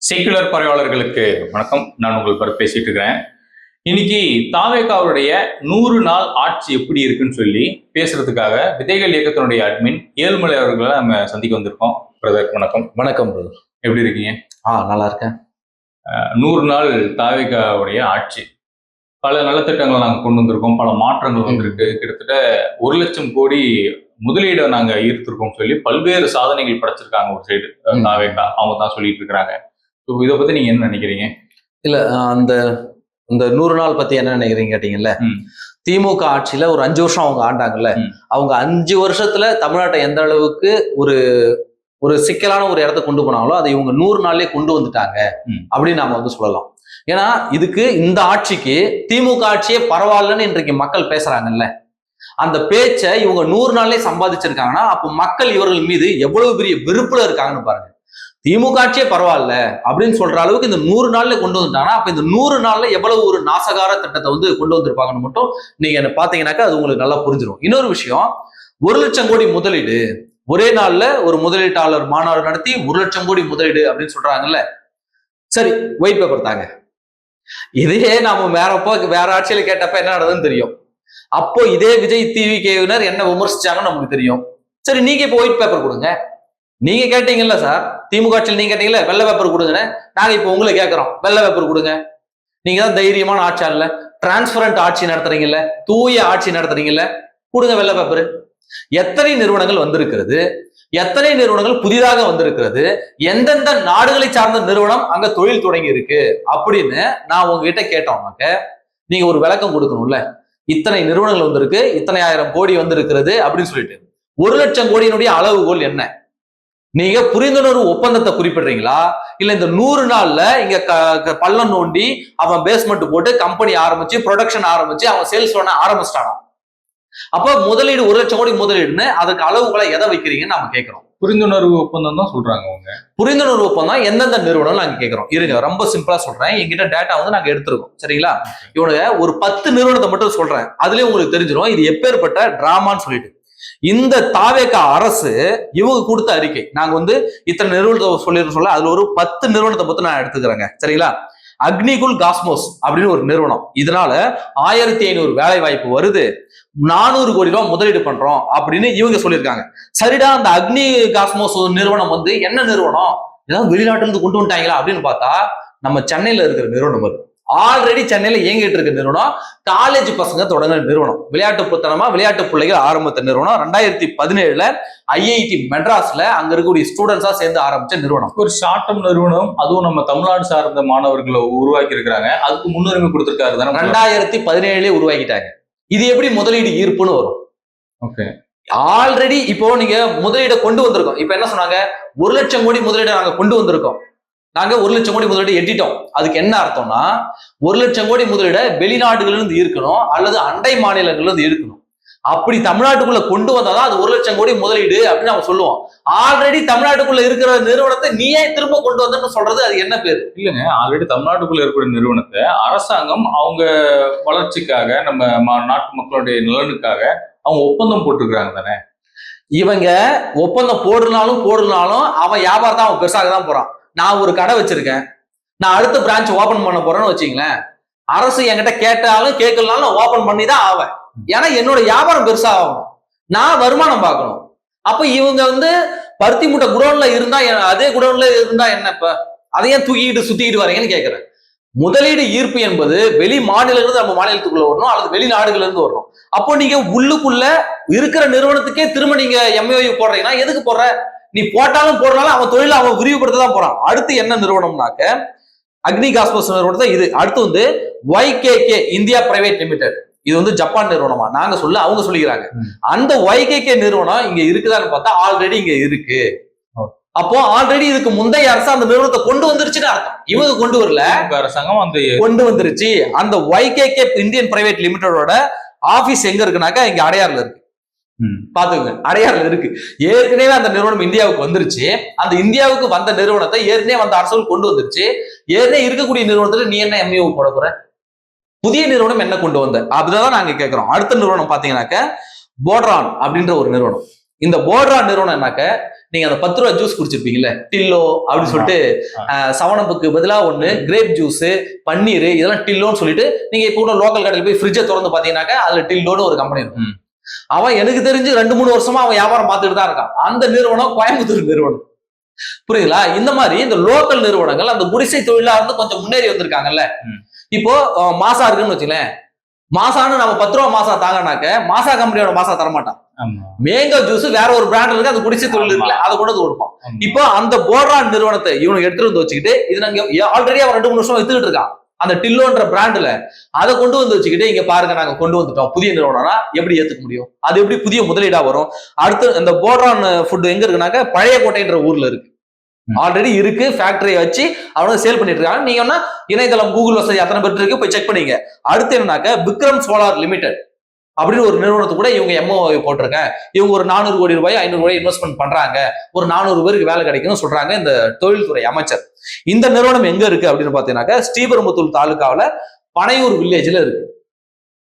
Secular பரவாளர்களுக்கு வணக்கம். நான் உங்கள் பேசிட்டு இருக்கிறேன். இன்னைக்கு தாவேகாவுடைய 100 நாள் ஆட்சி எப்படி இருக்குன்னு சொல்லி பேசுறதுக்காக விதைகள் இயக்கத்தினுடைய அட்மின் ஏழுமலை அவர்களை நம்ம சந்திக்க வந்திருக்கோம். பிரதர் வணக்கம். வணக்கம் பிரதர், எப்படி இருக்கீங்க? நல்லா இருக்கேன். 100 நாள் தாவேகாவுடைய ஆட்சி, பல நலத்திட்டங்களை நாங்கள் கொண்டு வந்திருக்கோம், பல மாற்றங்கள் வந்திருக்கு. கிட்டத்தட்ட 1 லட்சம் கோடி முதலீடை நாங்க ஈர்த்திருக்கோம் சொல்லி பல்வேறு சாதனைகள் படைச்சிருக்காங்க. ஒரு சைடு தாவேகா அவங்க தான் சொல்லிட்டு இருக்கிறாங்க. இதை பத்தி நீங்க என்ன நினைக்கிறீங்க? இல்ல, இந்த 100 நாள் பத்தி என்ன நினைக்கிறீங்க கேட்டீங்கல்ல. திமுக ஆட்சியில ஒரு 5 வருஷம் அவங்க ஆண்டாங்கல்ல. அவங்க 5 வருஷத்துல தமிழ்நாட்டை எந்த அளவுக்கு ஒரு சிக்கலான ஒரு இடத்த கொண்டு போனாங்களோ அதை இவங்க 100 நாள்லயே கொண்டு வந்துட்டாங்க அப்படின்னு நாம சொல்லலாம். ஏன்னா இதுக்கு இந்த ஆட்சிக்கு திமுக ஆட்சியே பரவாயில்லன்னு இன்றைக்கு மக்கள் பேசுறாங்கல்ல. அந்த பேச்சை இவங்க 100 நாள்லயே சம்பாதிச்சிருக்காங்கன்னா அப்போ மக்கள் இவர்கள் மீது எவ்வளவு பெரிய வெறுப்புல இருக்காங்கன்னு பாருங்க. திமுக ஆட்சியே பரவாயில்ல அப்படின்னு சொல்ற அளவுக்கு இந்த 100 நாள்ல கொண்டு வந்துட்டாங்கன்னா அப்ப இந்த 100 நாள்ல எவ்வளவு ஒரு நாசகார திட்டத்தை கொண்டு வந்திருப்பாங்கன்னு மட்டும் நீங்க என்ன பாத்தீங்கன்னாக்கா அது உங்களுக்கு நல்லா புரிஞ்சிடும். இன்னொரு விஷயம், 1 லட்சம் கோடி முதலீடு ஒரே நாள்ல ஒரு முதலீட்டாளர் மாநாடு நடத்தி 1 லட்சம் கோடி முதலீடு அப்படின்னு சொல்றாங்கல்ல. சரி, ஒயிட் பேப்பர் தாங்க. இதே நாம வேற ஆட்சியில கேட்டப்ப என்ன நடந்ததுன்னு தெரியும். அப்போ இதே விஜய் டிவிவினர் என்ன விமர்சிச்சாங்கன்னு நமக்கு தெரியும். சரி, நீங்க இப்போ ஒயிட் பேப்பர் கொடுங்க. நீங்க கேட்டீங்கல்ல சார், திமுக ஆட்சியில் நீங்க கேட்டீங்கல்ல வெள்ளை பேப்பர் கொடுங்கன்னு. நாங்க இப்போ உங்களை கேட்கறோம், வெள்ளை பேப்பர் கொடுங்க. நீங்க தான் தைரியமான ஆட்சியாளர்ல, டிரான்ஸ்பரண்ட் ஆட்சி நடத்துறீங்கல்ல, தூய ஆட்சி நடத்துறீங்கல்ல, கொடுங்க வெள்ளை பேப்பர். எத்தனை நிறுவனங்கள் வந்திருக்கிறது, எத்தனை நிறுவனங்கள் புதிதாக வந்திருக்கிறது, எந்தெந்த நாடுகளை சார்ந்த நிறுவனம் அங்க தொழில் தொடங்கி இருக்கு அப்படின்னு நான் உங்ககிட்ட கேட்டோம்னாக்க நீங்க ஒரு விளக்கம் கொடுக்கணும்ல. இத்தனை நிறுவனங்கள் வந்திருக்கு, இத்தனை ஆயிரம் கோடி வந்திருக்கிறது அப்படின்னு சொல்லிட்டு 1 லட்சம் கோடியினுடைய அளவுகோல் என்ன? நீங்க புரிந்துணர்வு ஒப்பந்தத்தை குறிப்பிடுறீங்களா, இல்ல இந்த 100 நாள்ல இங்க பள்ளம் நோண்டி அவன் பேஸ்மெண்ட் போட்டு கம்பெனி ஆரம்பிச்சு ப்ரொடக்ஷன் ஆரம்பிச்சு அவன் சேல்ஸ் பண்ண ஆரம்பிச்சிட்டானா? அப்ப முதலீடு 1 லட்சம் கோடி முதலீடுன்னு அதுக்கு அளவுகளை எதை வைக்கிறீங்கன்னு நாம கேட்கிறோம். புரிந்துணர்வு ஒப்பந்தம் தான் சொல்றாங்க அவங்க. புரிந்துணர்வு ஒப்பந்தம் எந்தெந்த நிறுவனம் நாங்க கேட்கிறோம். இருங்க, ரொம்ப சிம்பிளா சொல்றேன். எங்கிட்ட டேட்டா நாங்க எடுத்திருக்கோம், சரிங்களா? இவனுங்க ஒரு 10 நிறுவனத்தை மட்டும் சொல்றேன், அதுலயே உங்களுக்கு தெரிஞ்சிடும் இது எப்பேற்பட்ட டிராமான்னு சொல்லிட்டு. இந்த தாவேகா அரசு இவங்க கொடுத்த அறிக்கை, நாங்க இத்தனை நிறுவனத்தை சொல்ல அதுல ஒரு 10 நிறுவனத்தை பத்தி நான் எடுத்துக்கிறேங்க, சரிங்களா? அக்னிகுல் காஸ்மோஸ் அப்படின்னு ஒரு நிறுவனம், இதனால 1500 வேலை வாய்ப்பு வருது, 400 கோடி ரூபாய் முதலீடு பண்றோம் அப்படின்னு இவங்க சொல்லியிருக்காங்க. சரிடா, அந்த அக்னி காஸ்மோஸ் நிறுவனம் என்ன நிறுவனம், ஏதாவது வெளிநாட்டுல இருந்து கொண்டு வந்துட்டாங்களா அப்படின்னு பார்த்தா நம்ம சென்னையில இருக்கிற நிறுவனம். அது ஆல்ரெடி சென்னையில இயங்கிட்டு இருக்க நிறுவனம், காலேஜ் பசங்க தொடங்கின நிறுவனம், விளையாட்டு பிள்ளைகள் ஆரம்பித்த நிறுவனம். 2017ல ஐஐடி மெட்ராஸ்ல அங்க இருக்கக்கூடிய ஸ்டூடெண்ட்ஸா சேர்ந்து ஆரம்பிச்ச நிறுவனம். ஒரு ஷார்ட் டர்ம் நிறுவனம், அதுவும் நம்ம தமிழ்நாடு சார்ந்த மாணவர்களை உருவாக்கி இருக்கிறாங்க, அதுக்கு முன்னுரிமை கொடுத்திருக்காரு தானே. 2017 உருவாக்கிட்டாங்க. இது எப்படி முதலீடு ஈர்ப்புன்னு வரும்? ஓகே, ஆல்ரெடி இப்போ நீங்க முதலீடை கொண்டு வந்திருக்கோம். இப்ப என்ன சொன்னாங்க, 1 லட்சம் கோடி முதலீடை நாங்க கொண்டு வந்திருக்கோம். நாங்க 1 லட்சம் கோடி முதலீடு எட்டிட்டோம். அதுக்கு என்ன அர்த்தம்னா 1 லட்சம் கோடி முதலீட வெளிநாடுகள்ல இருந்து ஈர்க்கணும் அல்லது அண்டை மாநிலங்கள்ல இருந்து ஈர்க்கணும். அப்படி தமிழ்நாட்டுக்குள்ள கொண்டு வந்தாதான் அது 1 லட்சம் கோடி முதலீடு அப்படின்னு நம்ம சொல்லுவோம். ஆல்ரெடி தமிழ்நாட்டுக்குள்ள இருக்கிற நிறுவனத்தை நீயே திரும்ப கொண்டு வந்தன்னு சொல்றது அது என்ன பேரு? இல்லைங்க, ஆல்ரெடி தமிழ்நாட்டுக்குள்ள இருக்கிற நிறுவனத்தை அரசாங்கம் அவங்க வளர்ச்சிக்காக, நம்ம நாட்டு மக்களுடைய நலனுக்காக அவங்க ஒப்பந்தம் போட்டிருக்கிறாங்க தானே. இவங்க ஒப்பந்தம் போடுனாலும் அவன் வியாபாரத்தை அவன் பெருசாக தான் போறான். நான் ஒரு கடை வச்சிருக்கேன், நான் அடுத்த பிரான்ச் ஓபன் பண்ண போறேன்னு வச்சுங்களேன், அரசு என்கிட்ட கேட்டாலும் கேட்கலனாலும் ஓபன் பண்ணி தான் ஆவேன். ஏன்னா என்னோட வியாபாரம் பெருசா ஆகணும், நான் வருமானம் பார்க்கணும். அப்ப இவங்க பருத்தி மூட்டை குடோன்ல இருந்தா அதே குடோன்ல இருந்தா என்ன, இப்ப அதையும் தூக்கிட்டு சுத்திக்கிட்டு வரீங்கன்னு கேட்கிறேன். முதலீடு ஈர்ப்பு என்பது வெளி மாநிலங்கள் நம்ம மாநிலத்துக்குள்ள வரணும் அல்லது வெளிநாடுகள்ல இருந்து வரணும். அப்போ நீங்க உள்ளுக்குள்ள இருக்கிற நிறுவனத்துக்கே திரும்ப நீங்க எம்ஓயு போடுறீங்கன்னா எதுக்கு போடுற? நீ போட்டாலும் போடுறாலும் அவன் தொழில அவன் விரிவுபடுத்த தான் போறான். அடுத்து என்ன நிறுவனம்னாக்க அக்னி காஸ்மோஸ் நிறுவனத்தை. இது அடுத்து YKK இந்தியா பிரைவேட் லிமிடெட். இது ஜப்பான் நிறுவனமா நாங்க அவங்க சொல்லிக்கிறாங்க. அந்த YKK நிறுவனம் இங்க இருக்குதான்னு பார்த்தா ஆல்ரெடி இங்க இருக்கு. அப்போ ஆல்ரெடி இதுக்கு முந்தைய அரசு அந்த நிறுவனத்தை கொண்டு வந்துருச்சுன்னு அர்த்தம். இவங்க கொண்டு வரல, அரசாங்கம் கொண்டு வந்துருச்சு. அந்த YKK இந்தியன் பிரைவேட் லிமிடெடோட ஆபீஸ் எங்க இருக்குனாக்கா இங்க அடையாறுல இருக்கு. பாத்துக்கோங்க, அடையாறுல இருக்கு. ஏற்கனவே அந்த நிறுவனம் இந்தியாவுக்கு வந்துருச்சு. அந்த இந்தியாவுக்கு வந்த நிறுவனத்தை ஏற்கனவே வந்த அரசுகள் கொண்டு வந்துருச்சு. ஏற்கனவே இருக்கக்கூடிய நிறுவனத்துல நீ என்ன எம்ஓ போட போற? புதிய நிறுவனம் என்ன கொண்டு வந்த? அப்படிதான் நாங்க கேட்கிறோம். அடுத்த நிறுவனம் பாத்தீங்கன்னாக்க போட்ரான் அப்படின்ற ஒரு நிறுவனம். இந்த போட்ரான் நிறுவனம் நீங்க அந்த 10 ரூபா ஜூஸ் குடிச்சிருப்பீங்கல்ல, டில்லோ அப்படின்னு சொல்லிட்டு, சவனப்புக்கு பதிலா ஒண்ணு, கிரேப் ஜூஸ், பன்னீர், இதெல்லாம் டில்லோன்னு சொல்லிட்டு நீங்க இப்போ கூட லோக்கல் கடையில் போய் ஃப்ரிட்ஜை திறந்து பாத்தீங்கன்னாக்கா அதுல டில்லோன்னு ஒரு கம்பெனி இருக்கும். அவன் எனக்கு தெரிஞ்சு 2-3 வருஷமா அவன் வியாபாரம் பார்த்துட்டு தான் இருக்கான். அந்த நிறுவனம் கோயம்புத்தூர் நிறுவனம். புரியுதுங்களா? இந்த மாதிரி இந்த லோக்கல் நிறுவனங்கள் அந்த குடிசை தொழிலா இருந்து கொஞ்சம் முன்னேறி வந்திருக்காங்கல்ல. இப்போ மாசா இருக்குன்னு வச்சுங்களேன், மாசான்னு நம்ம 10 ரூபா மாசா தாங்கனாக்க மாசா கம்பெனியோட மாசா தரமாட்டான். மேங்கோ ஜூஸ் வேற ஒரு பிராண்ட் இருக்கு, அது குடிசை தொழில் இருக்குல்ல, அதை கொண்டு வந்து கொடுப்பான். இப்போ அந்த போர்ரான் நிறுவனத்தை இவனுக்கு எடுத்துட்டு வந்து வச்சுக்கிட்டு, இது நாங்க ஆல்ரெடி அவன் 2-3 வருஷம் வித்துக்கிட்டு இருக்கான் அந்த டில்லோன்ற பிராண்ட்ல, அதை கொண்டு வந்து வச்சுக்கிட்டு இங்க பாருங்க நாங்க கொண்டு வந்துட்டோம் புதிய நிறுவனம்னா எப்படி ஏத்துக்க முடியும்? அது எப்படி புதிய முதலீடா வரும்? அடுத்து இந்த போர்ரான் ஃபுட் எங்க இருக்குனாக்க பழைய கோட்டைன்ற ஊர்ல இருக்கு. ஆல்ரெடி இருக்கு, ஃபேக்டரியை வச்சு அவனுக்கு சேல் பண்ணிட்டு இருக்காங்க. நீங்க என்ன இணையதளம் கூகுள் வசதி அத்தனை பேர் இருக்கு, போய் செக் பண்ணீங்க. அடுத்து என்னன்னாக்க விக்ரம் சோலார் லிமிடெட் அப்படின்னு ஒரு நிறுவனத்தை கூட இவங்க எம்ஓ போட்டிருக்கேன். இவங்க ஒரு 400 கோடி ரூபாய் 500 கோடி இன்வெஸ்ட்மெண்ட் பண்றாங்க, ஒரு 400 பேருக்கு வேலை கிடைக்கும்னு சொல்றாங்க இந்த தொழில்துறை அமைச்சர். இந்த நிறுவனம் எங்க இருக்கு அப்படின்னு பாத்தீங்கன்னாக்க ஸ்ரீபெரும்புத்தூர் தாலுகாவில பனையூர் வில்லேஜ்ல இருக்கு.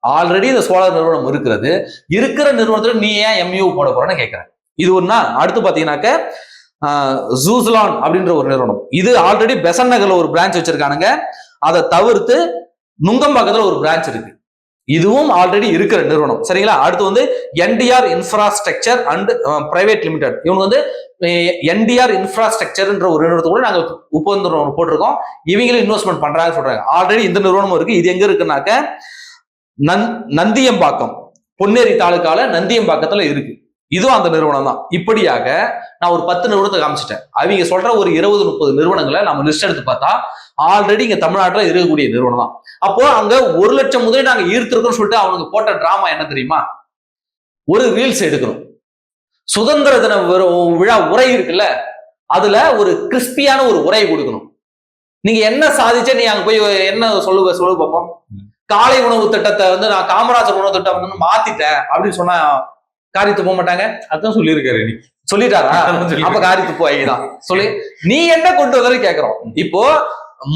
ஆல்ரெடி இந்த சோலார் நிறுவனம் இருக்கிறது. இருக்கிற நிறுவனத்துல நீ ஏன் எம்யூ போட போறேன்னு கேட்கிறேன். இது ஒண்ணா. அடுத்து பாத்தீங்கன்னாக்க ஜூஸ்லான் அப்படின்ற ஒரு நிறுவனம், இது ஆல்ரெடி பெசன் நகர்ல ஒரு பிரான்ச் வச்சிருக்கானுங்க. அதை தவிர்த்து நுங்கம்பாக்கத்துல ஒரு பிரான்ச் இருக்கு. இதுவும் ஆல்ரெடி இருக்கிற நிறுவனம். சரிங்களா? அடுத்து வந்து NDR infrastructure and private limited. இவங்க வந்து என்டிஆர் இன்ஃப்ராஸ்ட்ரக்சர்ன்ற ஒரு நிறுவனத்தை கூட நாங்க ஒப்பந்தம் போட்டிருக்கோம், இவங்களும் இன்வெஸ்ட்மெண்ட் பண்றாங்கன்னு சொல்றாங்க. ஆல்ரெடி இந்த நிறுவனமும் இருக்கு. இது எங்க இருக்குன்னாக்க நந்தியம்பாக்கம், பொன்னேரி தாலுக்கால நந்தியம்பாக்கத்துல இருக்கு. இதுவும் அந்த நிறுவனம் தான். இப்படியாக நான் ஒரு 10 நிறுவனத்தை காமிச்சிட்டேன். அவங்க சொல்ற ஒரு 20-30 நிறுவனங்களை நம்ம லிஸ்ட் எடுத்து பார்த்தா ஆல்ரெடி இங்க தமிழ்நாட்டில் இருக்கக்கூடிய நிறுவனம் தான். அப்போ அங்க 1 லட்சம் முதலீடு நாங்க ஈர்த்திருக்கோம்னு சொல்லிட்டு அவனுக்கு போட்ட டிராமா என்ன தெரியுமா? ஒரு ரீல்ஸ் எடுக்கணும், சுதந்திர தின விழா உரை இருக்குல்ல, அதுல ஒரு கிறிஸ்பியான ஒரு உரை கொடுக்கணும். நீங்க என்ன சாதிச்ச, நீ அங்க போய் என்ன சொல்லு பார்ப்போம். காலை உணவு திட்டத்தை வந்து நான் காமராஜர் உணவு திட்டம் வந்து மாத்திட்டேன் அப்படின்னு சொன்னா காரியத்து போக மாட்டாங்க. அதான் சொல்லியிருக்காரு. நீ சொல்லிட்டாரா? அப்ப காரியத்து போய்தான் சொல்லி நீ என்ன கொண்டு வந்தது கேக்குறோம். இப்போ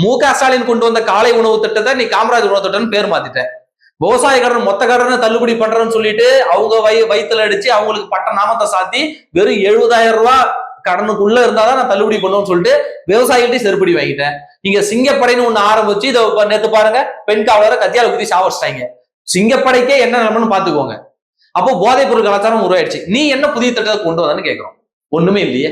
மு.க. ஸ்டாலின் கொண்டு வந்த காலை உணவு திட்டத்தை நீ காமராஜர் உணவு திட்டம்னு பேர் மாத்திட்ட. விவசாயக்காரன் மொத்த கடனை தள்ளுபடி பண்றேன்னு சொல்லிட்டு அவங்க வயிற்றுல அடிச்சு அவங்களுக்கு பட்ட நாமத்தை சாத்தி வெறும் 70,000 ரூபாய் கடனுக்குள்ள இருந்தாதான் நான் தள்ளுபடி பண்ணுவேன்னு சொல்லிட்டு விவசாயிகிட்டே செருப்படி வாங்கிட்டேன். நீங்க சிங்கப்படைன்னு ஒண்ணு ஆரம்பிச்சு இதை நேத்து பாருங்க, பெண் காவலரை கத்தியால குத்தி சாவடிச்சிட்டாங்க. சிங்கப்படைக்கே என்ன நிலைமைன்னு பாத்துக்கோங்க. அப்போ போதைப் பொருள் கலாச்சாரம் உருவாயிடுச்சு. நீ என்ன புதிய திட்டத்தை கொண்டு வந்தன்னு கேட்கிறோம். ஒண்ணுமே இல்லையே.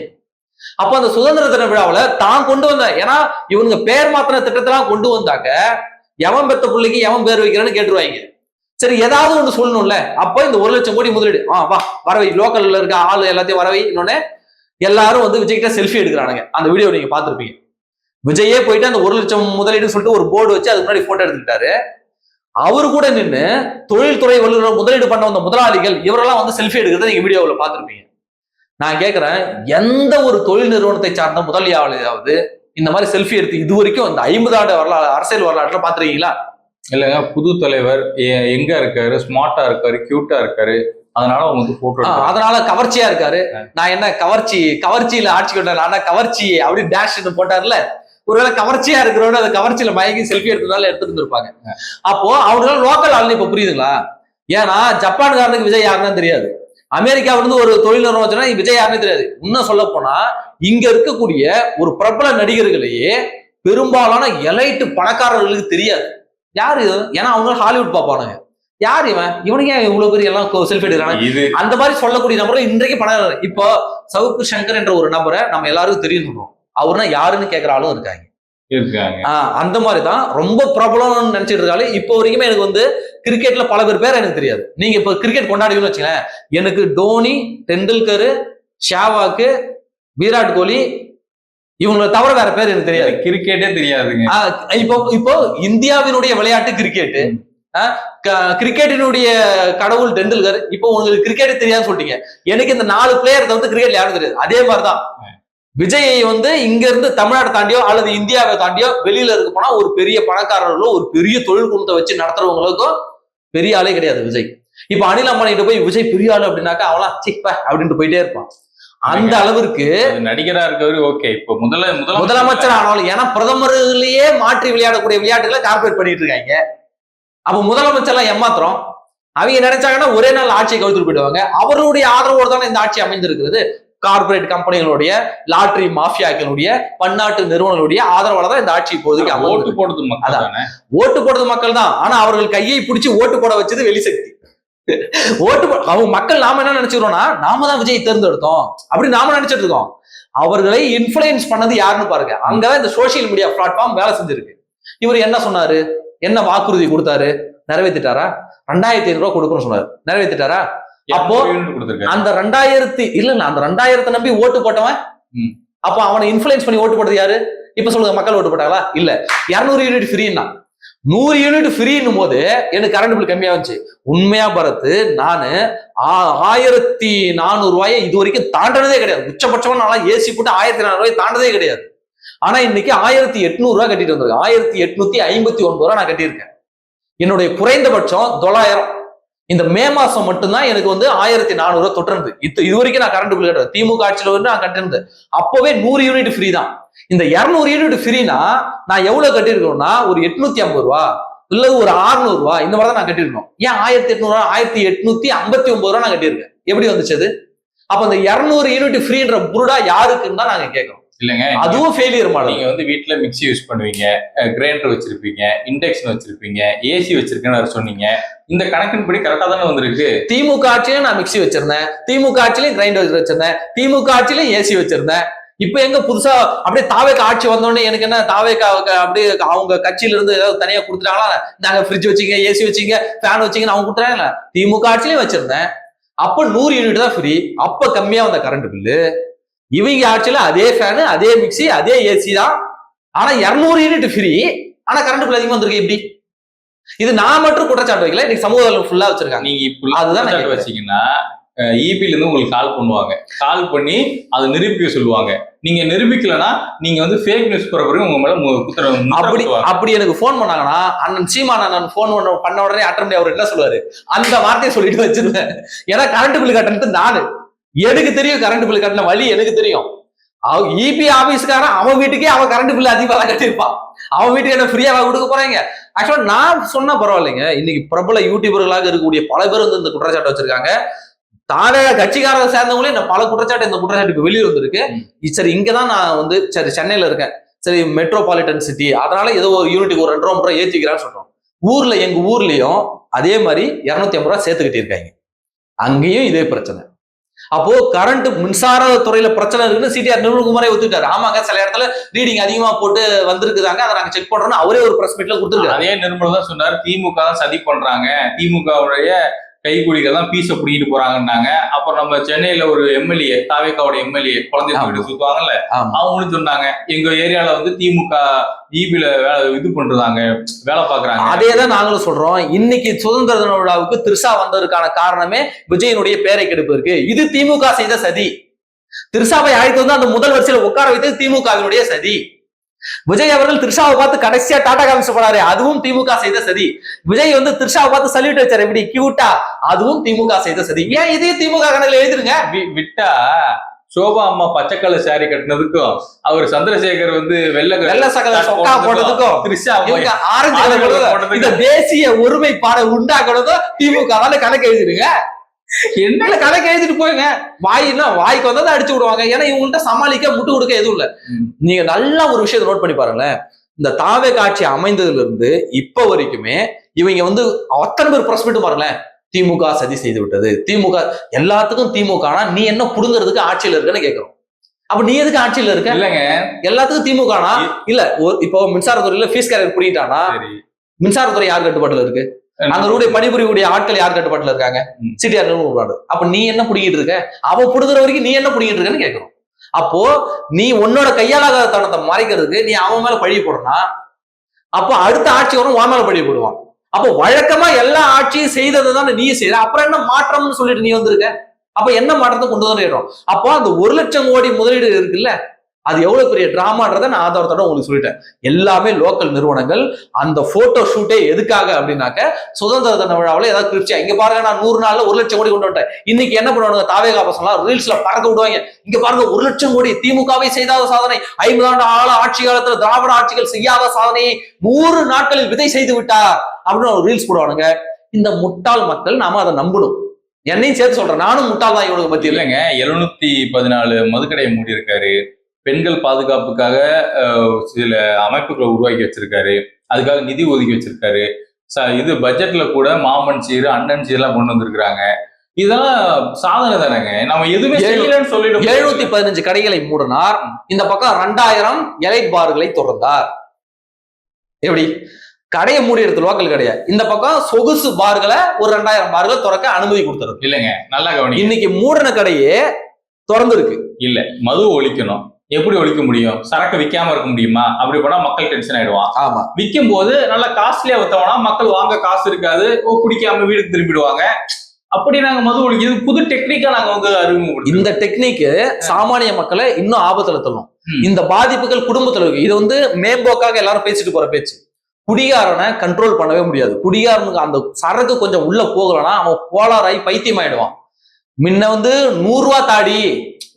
அப்ப அந்த சுதந்திர தின விழாவில தான் கொண்டு வந்த, ஏன்னா இவனுங்க பேர் மாத்திர திட்டத்தெல்லாம் கொண்டு வந்தாக்க எவன் பெத்த பிள்ளைக்கு எவன் பேர் வைக்கிறேன்னு கேட்டுருவாங்க. சரி, ஏதாவது ஒண்ணு சொல்லணும்ல. அப்ப இந்த 1 லட்சம் கோடி முதலீடு வா வரவை, லோக்கல்ல இருக்க ஆளு எல்லாத்தையும் வரவை. இன்னொன்னு எல்லாரும் வந்து விஜய்கிட்ட செல்ஃபி எடுக்கிறானுங்க. அந்த வீடியோ நீங்க பாத்துருப்பீங்க. விஜயே போயிட்டு அந்த 1 லட்சம் முதலீடுன்னு சொல்லிட்டு ஒரு போர்டு வச்சு அதுக்கு முன்னாடி போட்டோ எடுத்துக்கிட்டாரு. அவரு கூட நின்று தொழில்துறை வல்லுநர் முதலீடு பண்ண வந்த முதலாளிகள் இவரெல்லாம் வந்து செல்ஃபி எடுக்கிறத நீங்க வீடியோவில் பார்த்துருப்பீங்க. நான் கேட்கிறேன், எந்த ஒரு தொழில் நிறுவனத்தை சார்ந்த முதலியாவது இந்த மாதிரி செல்ஃபி எடுத்து இது வரைக்கும் இந்த 50 ஆண்டு வரலாறு அரசியல் வரலாற்றுல பாத்துருக்கீங்களா? இல்லைங்க. புது தலைவர் எங்க இருக்காரு, ஸ்மார்ட்டா இருக்காரு, கியூட்டா இருக்காரு, அதனால அவங்க போட்டோ, அதனால கவர்ச்சியா இருக்காரு. நான் என்ன கவர்ச்சியில ஆட்சி கொண்டாரு, ஆனா கவர்ச்சி அப்படி டேஷ் போட்டார்ல, ஒருவேளை கவர்ச்சியா இருக்கிறவங்க அந்த கவர்ச்சியில மயங்கி செல்ஃபி எடுத்ததால எடுத்துட்டு இருப்பாங்க. அப்போ அவங்களால லோக்கல் ஆளுநர் இப்ப புரியுதுங்களா? ஏன்னா ஜப்பான்காரனுக்கு விஜய் யாருன்னு தெரியாது, அமெரிக்காவில இருந்து ஒரு தொழில் நிறுவனம் வச்சுன்னா விஜய் யாருன்னு தெரியாது. இன்னும் சொல்ல போனா இங்க இருக்கக்கூடிய ஒரு பிரபல நடிகர்களையே பெரும்பாலான எலைட்டு பணக்காரர்களுக்கு தெரியாது யாரு. ஏன்னா அவங்க ஹாலிவுட் பாப்பானுங்க. யார் இவனுக்கு இவ்வளவு பேர் எல்லாம் செல்ஃபி எடுக்கிறாங்க. அந்த மாதிரி சொல்லக்கூடிய நபர்கள் இன்றைக்கு பணக்காரர். இப்போ சவுக்கு சங்கர் என்ற ஒரு நபரை நம்ம எல்லாருக்கும் தெரியும் சொல்றோம். அவருனா யாருன்னு கேட்கிற ஆளும் இருக்காங்க. அந்த மாதிரிதான் ரொம்ப பிரபலம் நினைச்சிட்டு இருக்காரு. இப்போ வரைக்குமே எனக்கு வந்து கிரிக்கெட்ல பல பேர் எனக்கு தெரியாது. நீங்க இப்ப கிரிக்கெட் கொண்டாடுவீங்கன்னு வச்சுக்கேன், எனக்கு தோனி, தெண்டுல்கர், ஷாவாக்கு, விராட் கோலி இவங்களை தவிர வேற பேர் எனக்கு தெரியாது. கிரிக்கெட்டே தெரியாதுங்க. இப்போ இந்தியாவினுடைய விளையாட்டு கிரிக்கெட், கிரிக்கெட்டினுடைய கடவுள் தெண்டுல்கர். இப்போ உங்களுக்கு கிரிக்கெட் தெரியாதுன்னு சொல்லிட்டீங்க. எனக்கு இந்த 4 பிளேயர் வந்து கிரிக்கெட்ல யாரும் தெரியாது. அதே மாதிரிதான் விஜயை வந்து இங்க இருந்து தமிழ்நாடு தாண்டியோ அல்லது இந்தியாவை தாண்டியோ வெளியில இருக்க போனா ஒரு பெரிய பணக்காரர்களோ ஒரு பெரிய தொழில் குழுமத்தை வச்சு நடத்துறவங்களுக்கும் பெரிய ஆளே கிடையாது விஜய். இப்ப அனில் அம்பானிட்ட போய் விஜய் பெரிய ஆளு அப்படின்னாக்கா அவனா சிப்ப அப்படின்ட்டு போயிட்டே இருப்பான். அந்த அளவிற்கு நடிகரா இருக்கவரு ஓகே. இப்ப முதலமைச்சர் ஆனாலும், ஏன்னா பிரதமர்களையே மாற்றி விளையாடக்கூடிய விளையாட்டுகளை கார்பரேட் பண்ணிட்டு இருக்காங்க. அப்ப முதலமைச்சர் எல்லாம் ஏமாத்திரம். அவங்க நினைச்சாங்கன்னா ஒரே நாள் ஆட்சியை கவுத்துட்டு போயிடுவாங்க. அவருடைய ஆதரவோடு தானே இந்த ஆட்சி அமைந்திருக்கிறது. கார்பரேட் கம்பெனிகளுடைய லாட்டரி மாஃபியாக்களுடைய பன்னாட்டு நிறுவனங்களுடைய ஆதரவால தான் இந்த ஆட்சி இப்போதைக்கு ஓட்டு போடுறது மக்கள் தானே. ஓட்டு போடுறது மக்கள் தான். ஆனா அவர்கள் கையை பிடிச்சி ஓட்டு போட வச்சது வெளிசக்தி. அவங்க மக்கள் நாம என்ன நினைச்சுக்கிறோம்னா நாம தான் விஜய் தேர்ந்தெடுத்தோம் அப்படி நாம நினைச்சிட்டு இருக்கோம். அவர்களை இன்ஃபுளுயன்ஸ் பண்ணது யாருன்னு பாருங்க. அங்கதான் இந்த சோசியல் மீடியா பிளாட்ஃபார்ம் வேலை செஞ்சிருக்கு. இவர் என்ன சொன்னாரு, என்ன வாக்குறுதி கொடுத்தாரு, நிறைவேற்றிட்டாரா? 2500 ரூபாய் கொடுக்கணும்னு சொன்னாரு, நிறைவேற்றிட்டாரா? அப்போ அந்த 2000 இல்ல அந்த 2000 நம்பி ஓட்டு போட்டவன் அப்போ அவனை இன்ஃபுளுயன்ஸ் பண்ணி ஓட்டு போட்டது யாரு? இப்ப சொல்லுங்க, மக்கள் ஓட்டு போட்டாங்களா? இல்ல. 200 யூனிட் ஃப்ரீன்னா 100 யூனிட் ஃப்ரீன்னும் போது எனக்கு கரண்ட் பில் கம்மியா வந்துச்சு. உண்மையா பரத்து, நானு 1400 ரூபாயை இது வரைக்கும் தாண்டனதே கிடையாது. உச்சபட்சமா நான் ஏசி போட்டு 1400 ரூபாய் தாண்டதே கிடையாது. ஆனா இன்னைக்கு 1800 ரூபாய் கட்டிட்டு வந்திருக்கேன். 1859 ரூபாய் நான் கட்டியிருக்கேன். என்னுடைய குறைந்தபட்சம் 900. இந்த மே மாசம் மட்டும்தான் எனக்கு 1400 ரூபாய் தொட்டிருந்தது. இது வரைக்கும் நான் கரண்ட் பில் கட்டுறது திமுக ஆட்சியில வந்து நான் கட்டிருந்தேன். அப்பவே 100 யூனிட் ஃப்ரீ தான். இந்த 200 யூனிட் ஃப்ரீனா நான் எவ்வளவு கட்டியிருக்கோம்னா ஒரு 850 ரூபா இல்ல ஒரு 600 ரூபாய் இந்த மாதிரி தான் நான் கட்டியிருக்கோம். ஏன் 1800 ரூபாய் 1859 ரூபாய் நான் கட்டியிருக்கேன். எப்படி வந்துச்சு அது? அப்ப அந்த 200 யூனிட் ஃப்ரீன்ற புருடா யாருக்குன்னு தான் நாங்க கேட்கறோம். இல்லைங்க, அதுவும் ஃபெயிலியர் மாடல். நீங்க வீட்டுல மிக்ஸி யூஸ் பண்ணுவீங்க, கிரைண்டர் வச்சிருப்பீங்க, இண்டக்ஷன் வச்சிருப்பீங்க, ஏசி வச்சிருக்கேன்னு சொன்னீங்க. இந்த கணக்கின்படி கரெக்டா தானே வந்திருக்கு. திமுக ஆட்சியிலும் நான் மிக்ஸி வச்சிருந்தேன், திமுக ஆட்சியிலும் கிரைண்டர் வச்சிருந்தேன், திமுக ஆட்சியிலும் ஏசி வச்சிருந்தேன். இப்ப எங்க புதுசா அப்படியே தாவேக்கா ஆட்சி வந்தோடனே எனக்கு என்ன தாவேக்கா அப்படியே அவங்க கட்சியில இருந்து ஏதாவது தனியா கொடுத்துட்டாங்களா? நாங்க ஃப்ரிட்ஜ் வச்சுங்க, ஏசி வச்சுங்க, ஃபேன் வச்சுங்கன்னு அவங்க கொடுத்துறாங்களா? திமுக ஆட்சியிலையும் வச்சிருந்தேன். அப்ப 100 யூனிட் தான் ஃப்ரீ. அப்ப கம்மியா வந்த கரண்ட் பில்லு. இவங்க ஆட்சியில அதே ஃபேனு, அதே மிக்சி, அதே ஏசி தான். ஆனா 200 யூனிட் ஃப்ரீ. ஆனா கரண்ட் பில் அதிகமா வந்திருக்கு. எப்படி? இது நான் மட்டும் குற்றச்சாட்டு வைக்கல, இன்னைக்கு சமூக ஃபுல்லா வச்சிருக்காங்க. நீங்க இப்ப அதுதான் வச்சீங்கன்னா இபில இருந்து உங்களுக்கு கால் பண்ணுவாங்க. கால் பண்ணி அதை நிரூபிக்க சொல்லுவாங்க. நீங்க நிரூபிக்கலன்னா நீங்க ஃபேக் நியூஸ் போறவரையும் உங்க மேல குற்றம். அப்படி எனக்கு போன் பண்ணாங்கன்னா அண்ணன் சீமான் அண்ணன் போன் பண்ண உடனே அட்டன் பண்ணி அவர் என்ன சொல்லுவாரு, அந்த வார்த்தையை சொல்லிட்டு வச்சிருந்தேன். ஏன்னா கரண்ட் பில் கட்டணத்து நானு எனக்கு தெரியும். கரண்ட் பில் கட்டின வழி எனக்கு தெரியும். இபி ஆபீஸ்காரன் அவன் வீட்டுக்கே அவன் கரண்ட் பில் அதிகமாக கட்டிருப்பான். அவன் வீட்டுக்கு என்ன ஃப்ரீயா கொடுக்க போறாங்க? ஆக்சுவலா நான் சொன்னா பரவாயில்லைங்க. இன்னைக்கு பிரபல யூடியூபர்களாக இருக்கக்கூடிய பல பேர் இந்த குற்றச்சாட்டு வச்சிருக்காங்க. தானே கட்சிக்காரரை சேர்ந்தவங்களே இந்த பல குற்றச்சாட்டு இந்த குற்றச்சாட்டுக்கு வெளியே வந்திருக்கு. சரி, இங்கதான் நான் சரி சென்னையில இருக்கேன், சரி மெட்ரோபாலிட்டன் சிட்டி, அதனால ஏதோ ஒரு யூனிட்டுக்கு ஒரு 2 ரூபாய் ஏற்றிக்கிறான்னு சொல்றோம். ஊர்ல எங்க ஊர்லயும் அதே மாதிரி 250 ரூபாய் சேர்த்துக்கிட்டு இருக்காங்க. அங்கேயும் இதே பிரச்சனை. அப்போ கரண்ட் மின்சார துறையில பிரச்சனை இருக்குன்னு சிடிஆர் நிர்மல்குமாரே ஒத்துக்கிட்டாரு. ஆமாங்க, சில இடத்துல ரீடிங் அதிகமா போட்டு வந்திருக்குதாங்க, அதை நாங்க செக் பண்றோம்னு அவரே ஒரு பிரஸ் மீட்ல கொடுத்துருக்காரு. அதே நிர்மல் தான் சொன்னாரு, திமுக தான் சதி பண்றாங்க, திமுகவுடைய கைக்கூலிகள் தான் பீஸை பிடிக்கிட்டு போறாங்கன்னாங்க. அப்புறம் நம்ம சென்னையில ஒரு எம்எல்ஏ, தாவேக்காவோட எம்எல்ஏ குழந்தை தூக்கிட்டு சுத்துவாங்கல்ல, அவங்களும் சொன்னாங்க எங்க ஏரியால திமுக ஈபில இது பண்றாங்க, வேலை பாக்குறாங்க. அதேதான் நாங்களும் சொல்றோம். இன்னைக்கு சுதந்திர தின விழாவுக்கு திரிஷா வந்ததற்கான காரணமே விஜயனுடைய பேரை கெடுப்பு இருக்கு. இது திமுக செய்த சதி. திரிஷாவை அழைத்து அந்த முதல் வரிசையில உட்கார வைத்தது திமுகவினுடைய சதி. விஜய் அவர்கள் திரிஷாவை பார்த்து கடைசியா டாடா காமிச்சு போனாரு, அதுவும் திமுக செய்த சதி. விஜய் திரிஷாவை பார்த்து சல்யூட் வச்சாரு, எப்படி கியூட்டா, அதுவும் திமுக செய்த சதி. ஏன் இதையும் திமுக கணக்குல எழுதிருங்க. விட்டா சோபா அம்மா பச்சைக்கல்ல சாரி கட்டினதுக்கும் அவர் சந்திரசேகர் வெள்ள சகல சொக்கா போட்டதுக்கும் திரிஷா ஆரஞ்சு இந்த தேசிய ஒருமைப்பாடை உண்டாக்குறதும் திமுக தான் கணக்கு எழுதிருங்க. என்ன கணக்கு எழுதிட்டு போயுங்க. வாய்க்கு வந்ததை அடிச்சு விடுவாங்க. ஏன்னா இவங்கள்ட்ட சமாளிக்க முட்டு கொடுக்க எதுவும் இல்லை. நீங்க நல்லா ஒரு விஷயத்தை நோட் பண்ணி பாருங்களேன். இந்த தாவே காட்சி அமைந்ததுல இருந்து இப்ப வரைக்குமே இவங்க அத்தனை பேர் பிரஸ் மீட் பாருங்களேன், திமுக சதி செய்து விட்டது, திமுக எல்லாத்துக்கும் திமுக. நீ என்ன புடுங்கிறதுக்கு ஆட்சியில இருக்குன்னு கேட்கிறோம். அப்ப நீ எதுக்கு ஆட்சியில இருக்க? இல்லங்க, எல்லாத்துக்கும் திமுக இல்ல. இப்போ மின்சாரத்துறையில ஃபீஸ் கேரியர் புடிட்டானா மின்சாரத்துறை யார் கட்டுப்பாட்டுல இருக்கு? அங்க பணிபுரியக்கூடிய ஆட்கள் யார் கட்டுப்பாட்டுல இருக்காங்க? சிடிஆர் நிர்மல்குமார். அப்ப நீ என்ன புடிக்கிட்டு இருக்க? அவ புடுங்குற வரைக்கும் நீ என்ன புடிக்கிட்டு இருக்கன்னு கேட்கிறோம். அப்போ நீ உன்னோட கையாளாத தனத்தை மறைக்கிறதுக்கு நீ அவன் மேல பழி போடனா, அப்போ அடுத்த ஆட்சி வரும் உன் மேல பழி போடுவான். அப்போ வழக்கமா எல்லா ஆட்சியும் செய்ததை தானே நீ செய்யற. அப்புறம் என்ன மாற்றம்னு சொல்லிட்டு நீ வந்திருக்க? அப்ப என்ன மாற்றத்தை கொண்டு வந்துடுறோம்? அப்போ அந்த 1 லட்சம் கோடி முதலீடு இருக்குல்ல, அது எவ்வளவு பெரிய டிராமான்றதை நான் ஆதாரத்தோட உங்களுக்கு சொல்லிட்டேன். எல்லாமே லோக்கல் நிறுவனங்கள். அந்த போட்டோ ஷூட்டே எதுக்காக அப்படின்னாக்க சுதந்திர தின விழாவில் ஏதாவது கிரிப்சியா, இங்க பாருங்க நான் 100 நாள்ல 1 லட்சம் கோடி கொண்டு வந்துட்டேன். இன்னைக்கு என்ன பண்ணுவாங்க தாவேகா பசங்களாம் ரீல்ஸ்ல பறக்க விடுவாங்க. இங்க பாருங்க 1 லட்சம் கோடி, திமுகவை செய்யாத சாதனை, 50 ஆண்டு ஆட்சி காலத்துல திராவிட ஆட்சிகள் செய்யாத சாதனையை 100 நாட்களில் விதை செய்து விட்டார் அப்படின்னு ஒரு ரீல்ஸ் போடுவானுங்க. இந்த முட்டாள் மக்கள் நாம அதை நம்பணும். என்னையும் சேர்த்து சொல்றேன், நானும் முட்டாள் தான் இவனுக்கு பத்தி. இல்லைங்க, 714 மதுக்கடையை மூடி இருக்காரு. பெண்கள் பாதுகாப்புக்காக சில அமைப்புகளை உருவாக்கி வச்சிருக்காரு. அதுக்காக நிதி ஒதுக்கி வச்சிருக்காரு. இது பட்ஜெட்ல கூட மாமன் சீர், அண்ணன் சீர்லாம் கொண்டு வந்திருக்கிறாங்க. இதெல்லாம் சாதனை தானேங்க. நம்ம எதுவுமே செய்யலன்னு சொல்லிட்டு 715 கடைகளை மூடினார். இந்த பக்கம் 2000 எலைட் பார்களை திறந்தார். எப்படி கடையை மூடி எடுத்து லோக்கல் கிடையாது. இந்த பக்கம் சொகுசு பார்களை ஒரு 2000 பார்களை திறக்க அனுமதி கொடுத்துருக்கு. இல்லைங்க, நல்லா கவனி. இன்னைக்கு மூடின கடையே திறந்துருக்கு. இல்ல, மது ஒழிக்கணும். எப்படி ஒழிக்க முடியும்? சரக்கு விற்காம இருக்க முடியுமா? அப்படி போனா மக்கள் டென்ஷன் ஆயிடுவான். ஆமா, விற்கும் போது நல்லா காஸ்ட்லியா வித்தவனா மக்கள் வாங்க காசு இருக்காது, குடிக்காம வீட்டுக்கு திரும்பிடுவாங்க. அப்படி நாங்க மது ஒழிக்கிறது புது டெக்னிக்கா நாங்க வந்து அறிமுகப்படுத்துறோம். இந்த டெக்னிக்கு சாமானிய மக்களை இன்னும் ஆபத்துல தள்ளும். இந்த பாதிப்புகள் குடும்பத்துல இருக்கு. இது வந்து மேம்போக்காக எல்லாரும் பேசிட்டு போற பேச்சு. குடிகாரனை கண்ட்ரோல் பண்ணவே முடியாது. குடிகாரனுக்கு அந்த சரக்கு கொஞ்சம் உள்ள போகலன்னா அவன் கோளாறாய் பைத்தியம் ஆயிடுவான். முன்ன வந்து 100 ரூபா தாடி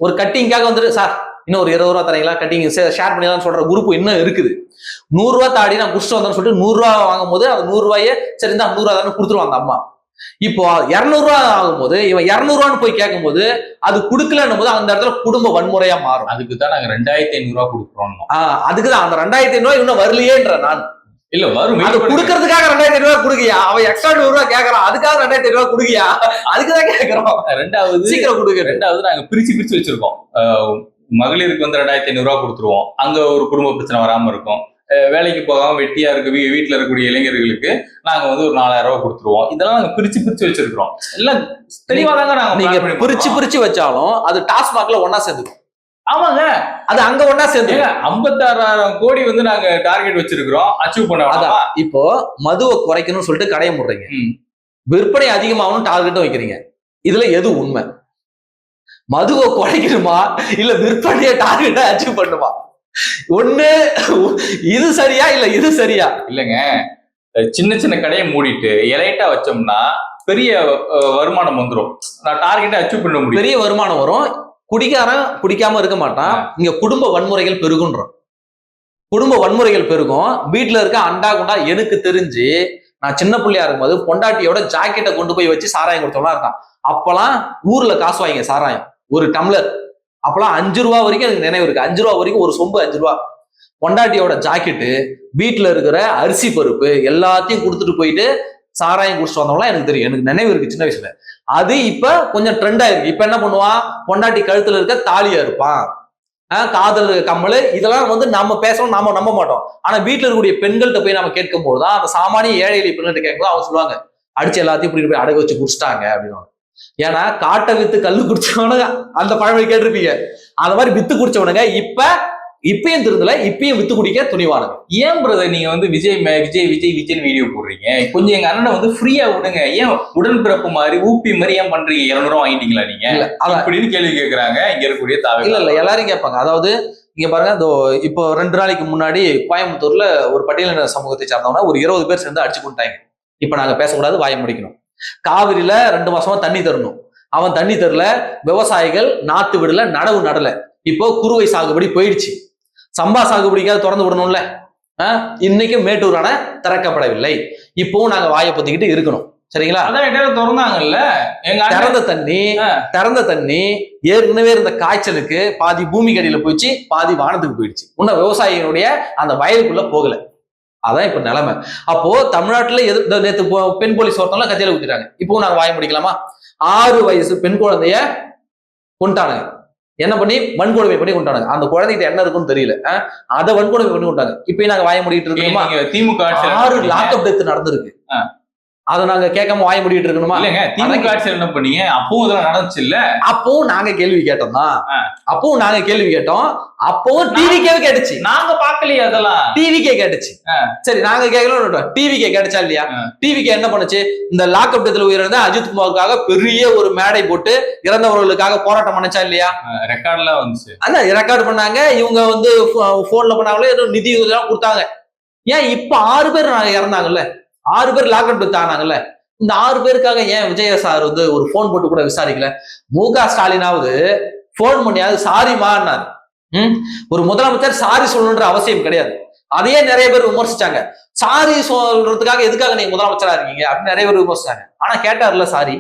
ஒரு கட்டிங்காக வந்துட்டு, சார் இன்னும் ஒரு 20 ரூபா தரீங்களா, கட்டிங் ஷேர் பண்ணிடலாம்னு சொல்ற குரூப் இன்னும் இருக்குது. 100 ரூபா தாடி நான் குடிச்சிட்டு வந்தேன்னு சொல்லிட்டு 100 ரூபா வாங்கும் போது அந்த 100 ரூபாயே சரி இந்த 100 ரூபா தானே கொடுத்துருவாங்க அம்மா. இப்போ 200 ரூபா ஆகும்போது இவன் 200 ரூபான்னு போய் கேட்கும் போது அது கொடுக்கலன்னும் போது அந்த இடத்துல குடும்ப வன்முறையா மாறும். அதுக்கு தான் நாங்க 2500 ரூபா கொடுக்குறோம். அதுக்குதான் அந்த 2500 ரூபாய் இன்னும் வரலையேன்ற நான். இல்ல வரும், அது கொடுக்கறதுக்காக 2500 ரூபாய் கொடுக்கியா? அவன் எக்ஸ்ட்ரா 100 ரூபாய் கேட்கறான், அதுக்காக 2500 ரூபாய் கொடுக்கியா? அதுக்குதான் கேட்கறோம். ரெண்டாவது சீக்கிரம் கொடுக்க. ரெண்டாவது நாங்க பிரிச்சு வச்சிருக்கோம். மகளிருக்கு வந்து 2500 ரூபாய் கொடுத்துருவோம். அங்க ஒரு குடும்ப பிரச்சனை வராம இருக்கும். வேலைக்கு போகாம வெட்டியா இருக்கு வீட்டுல இருக்கக்கூடிய இளைஞர்களுக்கு நாங்க வந்து ஒரு 4000 ரூபாய் கொடுத்துருவோம். இதெல்லாம் நாங்க பிரிச்சு வச்சிருக்கிறோம். எல்லாம் தெளிவாதாங்க நாங்க. நீங்க பிரிச்சு வச்சாலும் அது டாஸ்மாக்ல ஒன்னா சேர்ந்துக்கும். ஆமாங்க, அது அங்க ஒன்னா சேர்ந்து 56,000 கோடி வந்து நாங்க டார்கெட் வச்சிருக்கிறோம், அச்சீவ் பண்ண. இப்போ மதுவை குறைக்கணும்னு சொல்லிட்டு கடையை முடுறீங்க, விற்பனை அதிகமாகணும் டார்கெட்டும் வைக்கிறீங்க. இதுல எது உண்மை? மதுவை குறைக்கணுமா இல்ல விற்பனையை டார்கெட்டை அச்சீவ் பண்ணுமா? ஒண்ணு இது சரியா இல்ல இது சரியா? இல்லைங்க, சின்ன கடையை மூடிட்டு எலைட்டா வச்சோம்னா பெரிய வருமானம் வந்துடும். நான் டார்கெட்டை அச்சீவ் பண்ண முடியும். பெரிய வருமானம் வரும். குடிக்காரன் குடிக்காம இருக்க மாட்டான். இங்க குடும்ப வன்முறைகள் பெருகுன்றோம். குடும்ப வன்முறைகள் பெருகும். வீட்டுல இருக்க அண்டா குண்டா. எனக்கு தெரிஞ்சு நான் சின்ன பிள்ளையா இருக்கும்போது பொண்டாட்டியோட ஜாக்கெட்டை கொண்டு போய் வச்சு சாராயம் கொடுத்தவனா இருக்கான். அப்பெல்லாம் ஊர்ல காசு வாங்க சாராயம் ஒரு டம்ளர். அப்பெல்லாம் 5 ரூபா வரைக்கும் எனக்கு நினைவு இருக்கு. 5 ரூபா வரைக்கும் ஒரு சொம்பு 5 ரூபா. பொண்டாட்டியோட ஜாக்கெட்டு, வீட்டுல இருக்கிற அரிசி பருப்பு எல்லாத்தையும் கொடுத்துட்டு போயிட்டு சாராயம் குடிச்சிட்டு வந்தவங்களாம் எனக்கு தெரியும். எனக்கு நினைவு இருக்கு சின்ன வயசுல. அது இப்ப கொஞ்சம் ட்ரெண்ட் ஆயிருக்கு. இப்ப என்ன பண்ணுவான்? பொண்டாட்டி கழுத்துல இருக்க தாலியா இருப்பான், காதல் கம்மல். இதெல்லாம் வந்து நம்ம பேசணும், நாம நம்ப மாட்டோம். ஆனா வீட்டுல இருக்கக்கூடிய பெண்கள்கிட்ட போய் நம்ம கேட்கும் போதுதான் அந்த சாமானிய ஏழை எளிய பெண்கள்கிட்ட கேட்கும்போது அவங்க சொல்லுவாங்க, அடிச்சு எல்லாத்தையும் இப்படி போய் அடகு வச்சு குடிச்சிட்டாங்க அப்படின்னு. ஏன்னா காட்டை வித்து கல்லு குடிச்சவனுங்க அந்த பழமொழி கேட்டிருப்பீங்க. அந்த மாதிரி வித்து குடிச்சவனுங்க இப்பயும் திருந்தல, இப்பயும் வித்து குடிக்க துணிவானுங்க. ஏன் பிரதர் நீங்க வந்து விஜய் வீடியோ போடுறீங்க? கொஞ்சம் எங்க அண்ணனை வந்து ஃப்ரீயா விடுங்க. ஏன் உடன்பிறப்பு மாதிரி ஊப்பி மாதிரி ஏன் பண்றீங்க? 200 ரூபா வாங்கிட்டீங்களா நீங்க அப்படின்னு கேள்வி கேட்கறாங்க இங்க இருக்கக்கூடிய தாவே. இல்ல எல்லாரும் கேட்பாங்க. அதாவது இங்க பாருங்க, இப்போ 2 நாளைக்கு முன்னாடி கோயம்புத்தூர்ல ஒரு பட்டியலின சமூகத்தை சார்ந்தவங்க ஒரு 20 பேர் சேர்ந்து அடிச்சு கொண்டாங்க. இப்ப நாங்க பேசக்கூடாது, வாய முடிக்கணும். காவிரியில 2 மாசமா தண்ணி தரணும். அவன் தண்ணி தரல. விவசாயிகள் நாத்து விடல, நடவு நடல. இப்போ குறுவை சாகுபடி போயிடுச்சு. சம்பா சாகுபடிக்காக திறந்து விடணும்ல. இன்னைக்கும் மேட்டூர் அணை திறக்கப்படவில்லை. இப்பவும் நாங்க வாயை பொத்திக்கிட்டு இருக்கணும். சரிங்களா? திறந்தாங்கல்ல. திறந்த தண்ணி ஏற்கனவே இருந்த காய்ச்சலுக்கு பாதி பூமிக்கு அடியில போயிடுச்சு, பாதி வானத்துக்கு போயிடுச்சு. இன்னும் விவசாயிகளுடைய அந்த வயலுக்குள்ள போகல. அதான் இப்ப நிலைமை. அப்போ தமிழ்நாட்டுல நேற்று பெண் போலீஸ் ஒருத்தவங்க கத்தியில ஊத்திட்டாங்க. இப்பவும் நாங்க வாய முடிக்கலாமா? 6 வயசு பெண் குழந்தைய கொண்டானுங்க. என்ன பண்ணி வன்கொடுமை பண்ணி கொண்டாங்க. அந்த குழந்தைகிட்ட என்ன இருக்குன்னு தெரியல. அதை வன்கொடுமை பண்ணி கொண்டாங்க. இப்பயும் நாங்க வாய முடிட்டு இருக்கோமா? திமுக 6 லாக்அப் டெத் நடந்திருக்கு. அதை நாங்க கேட்காம வாய முடிட்டு இருக்கணுமா? இல்லங்க, திமுக ஆட்சியில் என்ன பண்ணீங்க? அப்பவும் இதெல்லாம் நடந்துச்சு இல்ல? அப்பவும் நாங்க கேள்வி கேட்டோம் தான். அப்பவும் நாங்க கேள்வி கேட்டோம். அப்பவும் டிவிக்கே கேட்டுச்சு. நாங்க பாக்கலையா? அதெல்லாம் டிவிக்கே கேட்டுச்சு. சரி, நாங்க கேட்கலாம். டிவிக்கே கேட்டுச்சா இல்லையா? டிவிக்கே என்ன பண்ணுச்சு? இந்த லாக்அப் டெத்ல உயிரிழந்த அஜித் குமாருக்காக பெரிய ஒரு மேடை போட்டு இறந்தவர்களுக்காக போராட்டம் பண்ணச்சா இல்லையா? ரெக்கார்ட்லாம் வந்துச்சு. அதான் ரெக்கார்ட் பண்ணாங்க. இவங்க வந்து போன்ல பண்ணாங்களே, ஏதோ நிதி எல்லாம் கொடுத்தாங்க. ஏன் இப்ப 6 பேர் இறந்தாங்கல்ல, 6 பேர் லாக்அப் டெத் ஆனாங்கல்ல. இந்த 6 பேருக்காக ஏன் விஜய சார் வந்து ஒரு போன் போட்டு கூட விசாரிக்கல? முக ஸ்டாலினாவது போன் பண்ணியாவது சாரிமான்னாரு. ஒரு முதலமைச்சர் சாரி சொல்லணுன்ற அவசியம் கிடையாது. அதையே நிறைய பேர் விமர்சிச்சாங்க. சாரி சொல்றதுக்காக எதுக்காக நீங்க முதலமைச்சரா இருக்கீங்க அப்படின்னு நிறைய பேர் விமர்சிச்சாங்க. ஆனா கேட்டார்ல சாரி.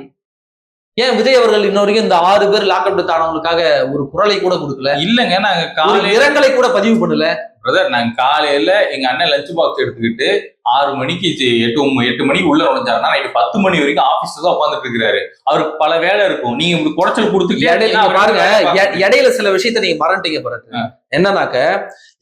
ஏன் விஜய் அவர்கள் இன்ன வரைக்கும் இந்த 6 பேர் லாக்அப் ஆனவங்களுக்காக ஒரு குரலை கூட கொடுக்கல? இல்லங்க, நாங்க ஒரு காலையில இரங்கலை கூட பதிவு பண்ணல. பிரதர், நாங்க காலையில எங்க அண்ணன் லஞ்ச் பாக்ஸ் எடுத்துக்கிட்டு 6 மணிக்கு 8 மணிக்கு உள்ள நுழைஞ்சாருன்னா நைட்டு 10 மணி வரைக்கும் ஆபீஸ்ல தான் உட்காந்துட்டு இருக்கிறாரு. அவருக்கு பல வேலை இருக்கும். நீங்க இப்படி குறைச்சல் கொடுத்துட்டே பாருங்க, இடையில சில விஷயத்த நீங்க மறந்துட்டீங்க பாருங்க. என்னன்னாக்க,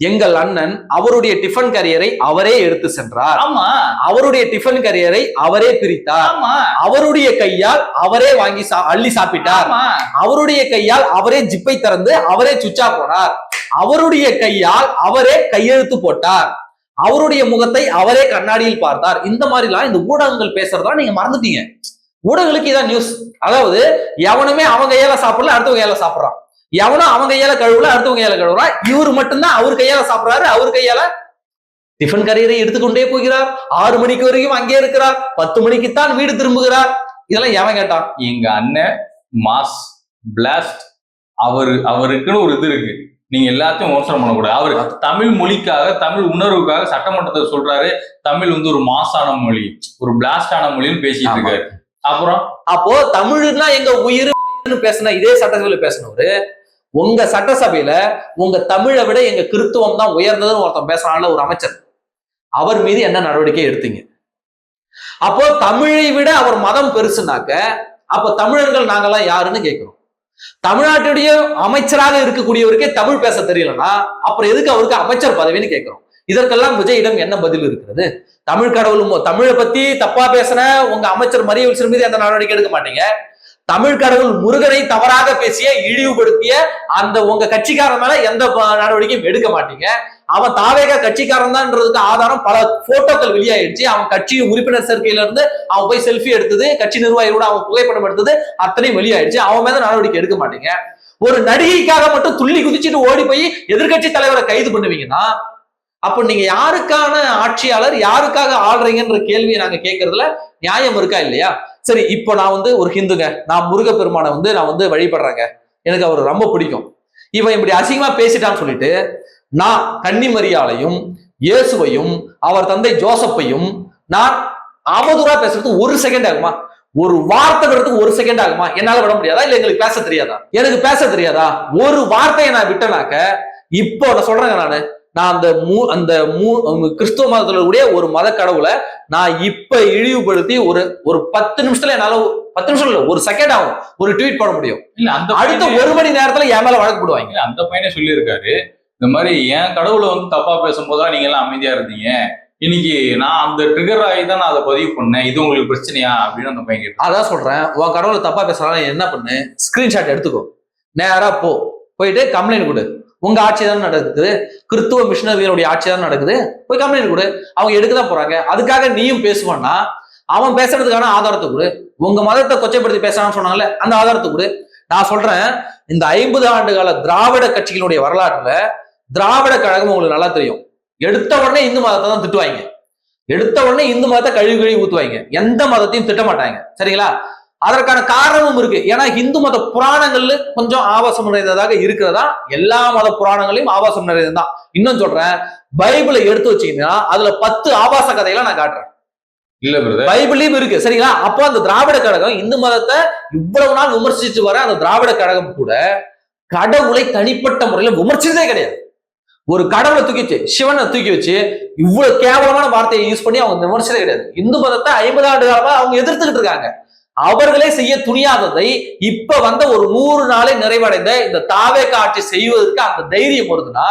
எங்கள் அண்ணன் அவருடைய டிஃபன் கரியரை அவரே எடுத்து சென்றார். ஆமா, அவருடைய டிஃபன் கரியரை அவரே பிரித்தார். ஆமா, அவருடைய கையால் அவரே வாங்கி அள்ளி சாப்பிட்டார். அவருடைய கையால் அவரே ஜிப்பை திறந்து அவரே சுவிட்ச் ஆஃப் போனார். அவருடைய கையால் அவரே கையெழுத்து போட்டார். அவருடைய முகத்தை அவரே கண்ணாடியில் பார்த்தார். இந்த மாதிரிலாம் இந்த ஊடகங்கள் பேசுறதா நீங்க மறந்துட்டீங்க. ஊடகங்களுக்கு இதான் நியூஸ். அதாவது எவனுமே அவங்க கையால சாப்பிடல, அடுத்தவங்க கையால சாப்பிடுறான். எவனும் அவங்க கையால கழுவுல, அடுத்தவங்க கையால கழுவுறான். இவரு மட்டும்தான் அவர் கையால சாப்பிடுறாரு. அவர் கையால டிஃபன் கரியரை எடுத்துக்கொண்டே போகிறார். 6 மணிக்கு வரைக்கும் அங்கே இருக்கிறார். 10 மணிக்கு தான் வீடு திரும்புகிறார். இதெல்லாம் எவன் கேட்டான்? எங்க அண்ணன் மாஸ் பிளாஸ்ட், அவருக்குன்னு ஒரு இது இருக்கு. நீங்க எல்லாத்தையும் விமர்சனம் பண்ணக்கூடாது. அவரு தமிழ் மொழிக்காக, தமிழ் உணர்வுக்காக சட்டமன்றத்தை சொல்றாரு. தமிழ் வந்து ஒரு மாசான மொழி, ஒரு பிளாஸ்டான மொழின்னு பேசிட்டு இருக்காரு. அப்புறம் அப்போ தமிழ்னா எங்க உயிர் பேசின இதே சட்டசபையில பேசினவரு, உங்க சட்டசபையில உங்க தமிழை விட எங்க கிறித்துவம் தான் உயர்ந்ததுன்னு ஒருத்தன் பேசுறான்ல, ஒரு அமைச்சர், அவர் மீது என்ன நடவடிக்கை எடுத்தீங்க? அப்போ தமிழை விட அவர் மதம் பெருசுனாக்க, அப்ப தமிழர்கள் நாங்கெல்லாம் யாருன்னு கேட்கிறோம். தமிழ்நாட்டுடைய அமைச்சராக இருக்கக்கூடியவருக்கே தமிழ் பேச தெரியலன்னா அப்புறம் எதுக்கு அவருக்கு அமைச்சர் பதவின்னு கேட்கிறோம். இதற்கெல்லாம் விஜயிடம் என்ன பதில் இருக்கிறது? தமிழ் கடவுளும் தமிழை பத்தி தப்பா பேசின உங்க அமைச்சர் மரிய வில்சன் மீது எந்த நடவடிக்கை எடுக்க மாட்டீங்க. தமிழ் கடவுள் முருகனை தவறாக பேசிய, இழிவுபடுத்திய அந்த உங்க கட்சிக்காரன் மேல எந்த நடவடிக்கையும் எடுக்க மாட்டீங்க. அவன் தாவேக கட்சிக்காரன் தான்ன்றதுக்கு ஆதாரம் பல போட்டோக்கள் வெளியாயிடுச்சு. அவன் கட்சி உறுப்பினர் சேர்க்கையில இருந்து அவன் போய் செல்ஃபி எடுத்தது, கட்சி நிர்வாகிகளோட அவன் புகைப்படம் எடுத்தது அத்தனையும் வெளியாயிடுச்சு. அவன் மேல நடவடிக்கை எடுக்க மாட்டீங்க. ஒரு நடிகைக்காக மட்டும் துள்ளி குதிச்சுட்டு ஓடி போய் எதிர்கட்சி தலைவரை கைது பண்ணுவீங்கன்னா அப்ப நீங்க யாருக்கான ஆட்சியாளர், யாருக்காக ஆள்றீங்கன்ற கேள்வியை நாங்க கேட்கறதுல நியாயம் இருக்கா இல்லையா? சரி, இப்போ நான் வந்து ஒரு ஹிந்துங்க, நான் முருகப்பெருமானை வந்து நான் வந்து வழிபடுறேங்க, எனக்கு அவர் ரொம்ப பிடிக்கும். இவன் இப்படி அசிங்கமா பேசிட்டான்னு சொல்லிட்டு நான் கன்னிமரியாளையும் இயேசுவையும் அவர் தந்தை ஜோசப்பையும் நான் அவதூறா பேசுறதுக்கு 1 செகண்ட் ஆகுமா? ஒரு வார்த்தை விடுறதுக்கு 1 செகண்ட் ஆகுமா? என்னால விட முடியாதா? இல்ல எங்களுக்கு பேச தெரியாதா? எனக்கு பேச தெரியாதா? ஒரு வார்த்தையை நான் விட்டனாக்க, இப்போ நான் சொல்றேங்க, நான் அந்த கிறிஸ்துவ மதத்துல கூடிய ஒரு மத கடவுளை நான் இப்ப இழிவுபடுத்தி ஒரு 10 நிமிஷத்துல என்னால 10 நிமிஷம் இல்ல, 1 செகண்ட் ஆகும் ஒரு ட்வீட் போட முடியும். இல்ல, அந்த அடுத்த 1 மணி நேரத்துல என் மேல வழக்கு போடுவாங்க. அந்த பையனே சொல்லி இருக்காரு, இந்த மாதிரி என் கடவுளை வந்து தப்பா பேசும்போதுதான் நீங்க எல்லாம் அமைதியா இருந்தீங்க, இன்னைக்கு நான் அந்த ட்ரிகர் ஆகி தான் நான் அதை பதிவு பண்ணேன், இது உங்களுக்கு பிரச்சனையா அப்படின்னு அந்த பையன் கேட்டு. அதான் சொல்றேன், உன் கடவுளை தப்பா பேசுறாங்க, என்ன பண்ணு, ஸ்கிரீன்ஷாட் எடுத்துக்கோ, நேரா போயிட்டு கம்ப்ளைண்ட் கொடு. உங்க ஆட்சி தான் நடக்குது, கிறிஸ்துவ மிஷனரிகளுடைய ஆட்சி தான் நடக்குது, போய் கம்ப்ளைண்ட் கொடு. அவங்க எடுக்கதான் போறாங்க. அதுக்காக நீயும் பேசுவான்னா அவன் பேசுறதுக்கான ஆதாரத்தை கொடு. உங்க மதத்தை கொச்சைப்படுத்தி பேசலாம்னு சொன்னாங்கல்ல, அந்த ஆதாரத்தை கொடு. நான் சொல்றேன், இந்த 50 ஆண்டு கால திராவிட கட்சிகளுடைய வரலாற்றுல திராவிட கழகம் உங்களுக்கு நல்லா தெரியும். எடுத்த உடனே இந்து மதத்தை தான் திட்டுவாங்க, எடுத்த உடனே இந்து மதத்தை கழுவி ஊத்துவாங்க, எந்த மதத்தையும் திட்ட மாட்டாங்க. சரிங்களா? அதற்கான காரணமும் இருக்கு. ஏன்னா இந்து மத புராணங்கள்ல கொஞ்சம் ஆபாசம் நிறைந்ததாக இருக்கிறதா, எல்லா மத புராணங்களையும் ஆபாசம் நிறைந்ததுதான். இன்னும் சொல்றேன், பைபிளை எடுத்து வச்சீங்கன்னா அதுல 10 ஆபாச கதையெல்லாம் நான் காட்டுறேன். இல்ல பிரதர், பைபிளையும் இருக்கு. சரிங்களா? அப்போ அந்த திராவிட கழகம் இந்து மதத்தை இவ்வளவு நாள் விமர்சிச்சு வர அந்த திராவிட கழகம் கூட கடவுளை தனிப்பட்ட முறையில விமர்சிச்சதே கிடையாது. ஒரு கடவுளை தூக்கி வச்சு, சிவனை தூக்கி வச்சு இவ்வளவு கேவலமான வார்த்தையை யூஸ் பண்ணி அவங்க விமர்சிச்சதே கிடையாது. இந்து மதத்தை 50 ஆண்டு காலமா அவங்க எதிர்த்துக்கிட்டு இருக்காங்க. அவர்களே செய்ய துணியாததை இப்ப வந்த ஒரு 100 நாளை நிறைவடைந்த இந்த தாவேக ஆட்சி செய்வதற்கு அந்த தைரியம் வருதுன்னா,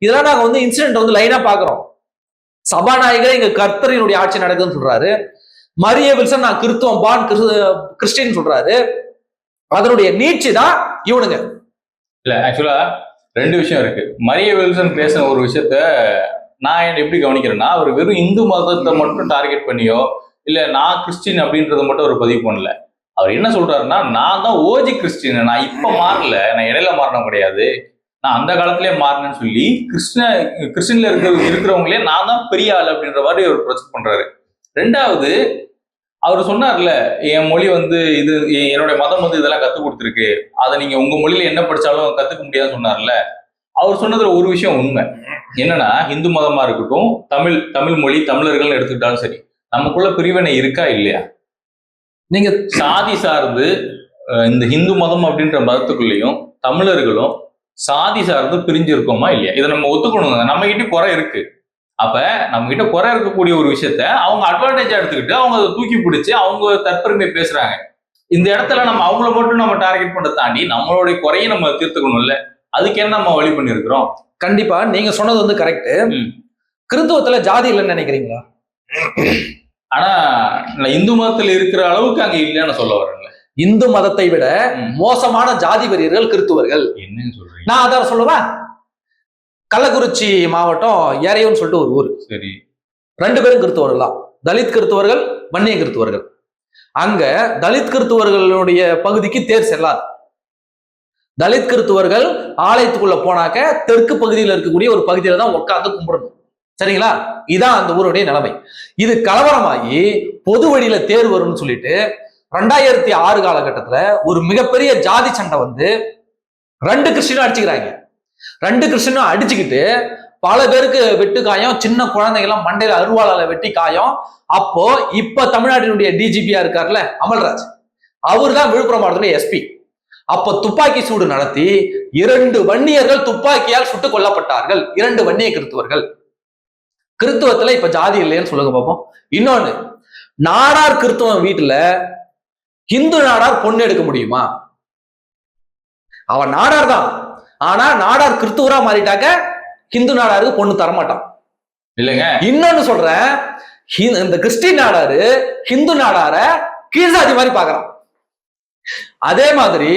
இதெல்லாம் நாங்க வந்து இன்சிடென்ட் வந்து லைனா பாக்குறோம். சபாநாயகர் இங்க கர்த்தரினுடைய ஆட்சி நடக்குதுன்னு சொல்றாரு. மரிய வில்சன் நான் கிறிஸ்துவம் பான் கிறிஸ்டின் சொல்றாரு. அதனுடைய நீட்சி தான் இவனுங்க. இல்ல, ஆக்சுவலா 2 விஷயம் இருக்கு. மரிய வில்சன் பேசின ஒரு விஷயத்த நான் எப்படி கவனிக்கிறேன்னா, அவர் வெறும் இந்து மதத்தை மட்டும் டார்கெட் பண்ணியோ இல்ல நான் கிறிஸ்டின் அப்படின்றத மட்டும் அவர் பதிவு பண்ணல. அவர் என்ன சொல்றாருன்னா, நான் தான் ஓஜி கிறிஸ்டின், நான் இப்ப மாறல, நான் இடையில மாறின கிடையாது, நான் அந்த காலத்திலேயே மாறினேன்னு சொல்லி கிறிஸ்டின்ல இருக்கிறவங்களே நான் தான் பெரிய ஆள் அப்படின்ற மாதிரி அவர் ப்ரொஜெக்ட் பண்றாரு. 2வது, அவர் சொன்னார்ல, என் மொழி வந்து இது, என்னுடைய மதம் வந்து இதெல்லாம் கத்துக் கொடுத்துருக்கு, அதை நீங்க உங்க மொழியில என்ன படிச்சாலும் கத்துக்க முடியாதுன்னு சொன்னார்ல. அவர் சொன்னதுல ஒரு விஷயம் உண்மை என்னன்னா, இந்து மதமா இருக்கட்டும், தமிழ் மொழி தமிழர்கள் எடுத்துக்கிட்டாலும் சரி, நமக்குள்ள பிரிவினை இருக்கா இல்லையா? நீங்க சாதி சார்ந்து இந்த இந்து மதம் அப்படின்ற மதத்துக்குள்ளேயும் தமிழர்களும் சாதி சார்ந்து பிரிஞ்சு இருக்கோமா இல்லையா? இதை நம்ம ஒத்துக்கணுங்க. நம்ம கிட்ட குறை இருக்கு. அப்ப நம்ம கிட்ட குறை இருக்கக்கூடிய ஒரு விஷயத்த அவங்க அட்வான்டேஜா எடுத்துக்கிட்டு அவங்க அதை தூக்கி பிடிச்சு அவங்க தற்பெருமை பேசுறாங்க. இந்த இடத்துல நம்ம அவங்கள மட்டும் நம்ம டார்கெட் பண்ண தாண்டி நம்மளுடைய குறையை நம்ம தீர்த்துக்கணும்ல. அதுக்கு என்ன நம்ம வழி பண்ணிருக்கிறோம்? கண்டிப்பா நீங்க சொன்னது வந்து கரெக்ட். கிறிஸ்துவத்துல ஜாதி இல்லைன்னு நினைக்கிறீங்களா? ஆனா நான் இந்து மதத்துல இருக்கிற அளவுக்கு அங்க இல்லைன்னு சொல்ல வரேன்ல. இந்து மதத்தை விட மோசமான ஜாதி வெறியர்கள் கிறிஸ்துவர்கள். என்னன்னு சொல்றீங்க? நான் அதான் சொல்லுவா. கள்ளக்குறிச்சி மாவட்டம் ஏரையூர்னு சொல்லிட்டு ஒரு ஊர். சரி. 2 பேரும் கிறிஸ்துவர்கள் தான். தலித் கிறிஸ்துவர்கள், வன்னிய கிறிஸ்துவர்கள். அங்க தலித் கிறிஸ்துவர்களுடைய பகுதிக்கு தேர் செல்லாது. தலித் கிறிஸ்துவர்கள் ஆலயத்துக்குள்ள போனாக்க தெற்கு பகுதியில் இருக்கக்கூடிய ஒரு பகுதியில தான் உட்கார்ந்து கும்பிடணும். சரிங்களா? இதான் அந்த ஊருடைய நிலைமை. இது கலவரமாகி பொது வழியில தேர் வரும்னு சொல்லிட்டு 2006 காலகட்டத்துல ஒரு மிகப்பெரிய ஜாதி சண்டை வந்து 2 கிறிஸ்டினும் அடிச்சுக்கிறாங்க. 2 கிறிஸ்டினும் அடிச்சுக்கிட்டு பல பேருக்கு வெட்டு காயம், சின்ன குழந்தைகள்லாம் மண்டையில அருவாளால வெட்டி காயம். அப்போ இப்ப தமிழ்நாட்டினுடைய டிஜிபியா இருக்காருல்ல அமல்ராஜ், அவர் தான் விழுப்புரம் மாவட்டத்துடைய எஸ்பி. அப்ப துப்பாக்கி சூடு நடத்தி 2 வன்னியர்கள் துப்பாக்கியால் சுட்டுக் கொல்லப்பட்டார்கள். 2 வன்னிய கிறிஸ்துவர்கள். கிறிஸ்துவத்துல இப்ப ஜாதி இல்லைன்னு சொல்லுங்க பாப்போம். இன்னொன்னு, நாடார் கிறிஸ்துவன் வீட்டுல இந்து நாடார் பொண்ணு எடுக்க முடியுமா? அவன் நாடார் தான், ஆனா நாடார் கிறிஸ்துவரா மாறிட்டாக்க ஹிந்து நாடாருக்கு பொண்ணு தரமாட்டான். இல்லைங்க. இன்னொன்னு சொல்றேன், இந்த கிறிஸ்டின் நாடாரு ஹிந்து நாடார கீழ்சாதி மாதிரி பாக்குறான். அதே மாதிரி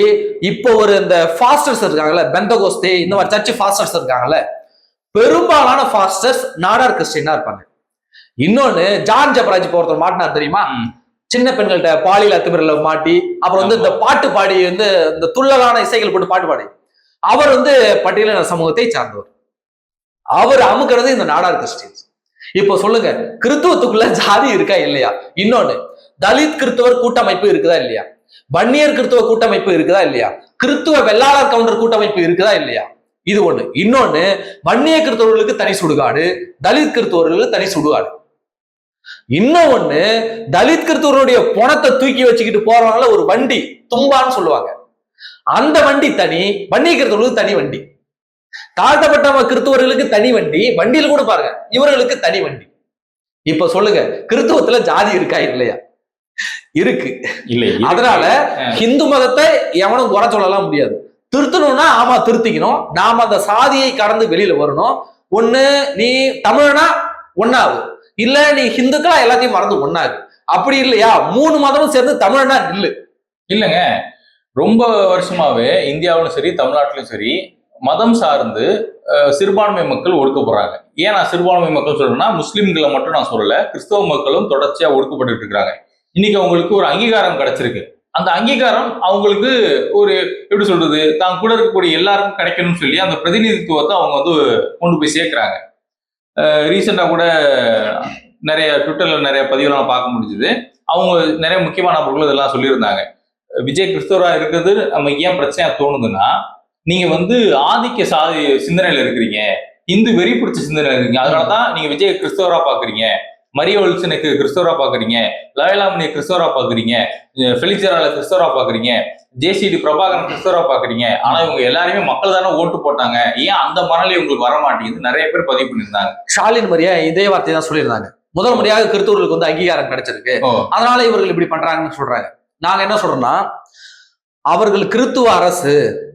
இப்போ ஒரு இந்த ஃபாஸ்டர்ஸ் இருக்காங்கல்ல, பெந்தகோஸ்தே இந்த மாதிரி சர்ச் ஃபாஸ்டர்ஸ் இருக்காங்கல்ல, பெரும்பாலான ஃபாஸ்டர்ஸ் நாடார் கிறிஸ்டினா இருப்பாங்க. இன்னொன்னு, ஜான் ஜபராஜ் ஒருத்தர் மாட்டினார் தெரியுமா? சின்ன பெண்கள்கிட்ட பாலியல் அத்துமீறல மாட்டி அப்புறம் வந்து இந்த பாட்டு பாடி வந்து இந்த துள்ளலான இசைகள் போட்டு பாட்டு பாடி அவர் வந்து பட்டியலின சமூகத்தை சார்ந்தவர். அவர் அமுக்கிறது இந்த நாடார் கிறிஸ்டியன்ஸ். இப்போ சொல்லுங்க, கிறிஸ்துவத்துக்குள்ள ஜாதி இருக்கா இல்லையா? இன்னொன்னு, தலித் கிறிஸ்துவர் கூட்டமைப்பு இருக்குதா இல்லையா? வன்னியர் கிறிஸ்துவ கூட்டமைப்பு இருக்குதா இல்லையா? கிறிஸ்துவ வெள்ளாளர் கவுண்டர் கூட்டமைப்பு இருக்குதா இல்லையா? இது ஒண்ணு. இன்னொன்னு, வன்னிய கிறிஸ்தவர்களுக்கு தனி சுடுகாடு, தலித் கிறிஸ்தவர்களுக்கு தனி சுடுகாடு. இன்னும் ஒண்ணு, தலித் கிறிஸ்தவருடைய பணத்தை தூக்கி வச்சுக்கிட்டு போறவங்கள ஒரு வண்டி தும்பான்னு சொல்லுவாங்க, அந்த வண்டி தனி, வன்னிய கிறிஸ்தவர்களுக்கு தனி வண்டி, தாழ்த்தப்பட்ட கிறிஸ்தவர்களுக்கு தனி வண்டி, வண்டியில கூட பாருங்க இவர்களுக்கு தனி வண்டி. இப்ப சொல்லுங்க, கிறிஸ்துவத்துல ஜாதி இருக்கா இல்லையா? இருக்கு. இல்லை. அதனால ஹிந்து மதத்தை எவனும் குறை சொல்லலாம் முடியாது. திருத்தணும்னா ஆமா திருத்திக்கணும். நாம அந்த சாதியை கடந்து வெளியில வரணும். ஒண்ணு நீ தமிழனா ஒன்னாகு, இல்ல நீ ஹிந்துக்களா எல்லாத்தையும் மறந்து ஒன்னாகு. அப்படி இல்லையா 3 மதமும் சேர்ந்து தமிழனா இல்லு. இல்லைங்க, ரொம்ப வருஷமாவே இந்தியாவிலும் சரி தமிழ்நாட்டிலும் சரி மதம் சார்ந்து சிறுபான்மை மக்கள் ஒடுக்கப்படுறாங்க. ஏன் நான் சிறுபான்மை மக்கள் சொல்றேன்னா, முஸ்லிம்களை மட்டும் நான் சொல்லல, கிறிஸ்தவ மக்களும் தொடர்ச்சியா ஒடுக்கப்பட்டு இருக்கிறாங்க. இன்னைக்கு அவங்களுக்கு ஒரு அங்கீகாரம் கிடைச்சிருக்கு. அந்த அங்கீகாரம் அவங்களுக்கு ஒரு எப்படி சொல்றது, தான் கூட இருக்கக்கூடிய எல்லாருக்கும் கிடைக்கணும்னு சொல்லி அந்த பிரதிநிதித்துவத்தை அவங்க வந்து கொண்டு போய் சேர்க்கிறாங்க. ரீசெண்டா கூட நிறைய ட்விட்டர்ல நிறைய பதிவுலாம் பார்க்க முடிஞ்சுது. அவங்க நிறைய முக்கியமான நபர்களும் இதெல்லாம் சொல்லியிருந்தாங்க. விஜய் கிறிஸ்தவரா இருக்கிறது நமக்கு ஏன் பிரச்சனையா தோணுதுன்னா, நீங்க வந்து ஆதிக்க சாதி சிந்தனையில இருக்கிறீங்க, இந்து வெறி பிடிச்ச சிந்தனையில இருக்கீங்க. அதனாலதான் நீங்க விஜய் கிறிஸ்தவரா பாக்குறீங்க, மரிய ஒல்சனுக்கு கிறிஸ்தவரா பாக்குறீங்க, லயலாமணியை கிறிஸ்தவரா பாக்குறீங்க, ஃபெலிக்சரால கிறிஸ்தவரா பாக்குறீங்க, ஜேசிடி பிரபாகரன் கிறிஸ்தவரா பாக்குறீங்க. ஆனா இவங்க எல்லாருமே மக்கள் தானே ஓட்டு போட்டாங்க, ஏன் அந்த மனநிலை உங்களுக்கு வர மாட்டேங்குது நிறைய பேர் பதிவு பண்ணியிருந்தாங்க. ஸ்டாலின் மரியா இதே வார்த்தை தான் சொல்லியிருந்தாங்க. முதல் முறையாக கிறிஸ்தவர்களுக்கு வந்து அங்கீகாரம் கிடைச்சிருக்கு, அதனால இவர்கள் இப்படி பண்றாங்கன்னு சொல்றாங்க. நாங்க என்ன சொல்றோம்னா, அவர்கள் கிறிஸ்துவ அரசு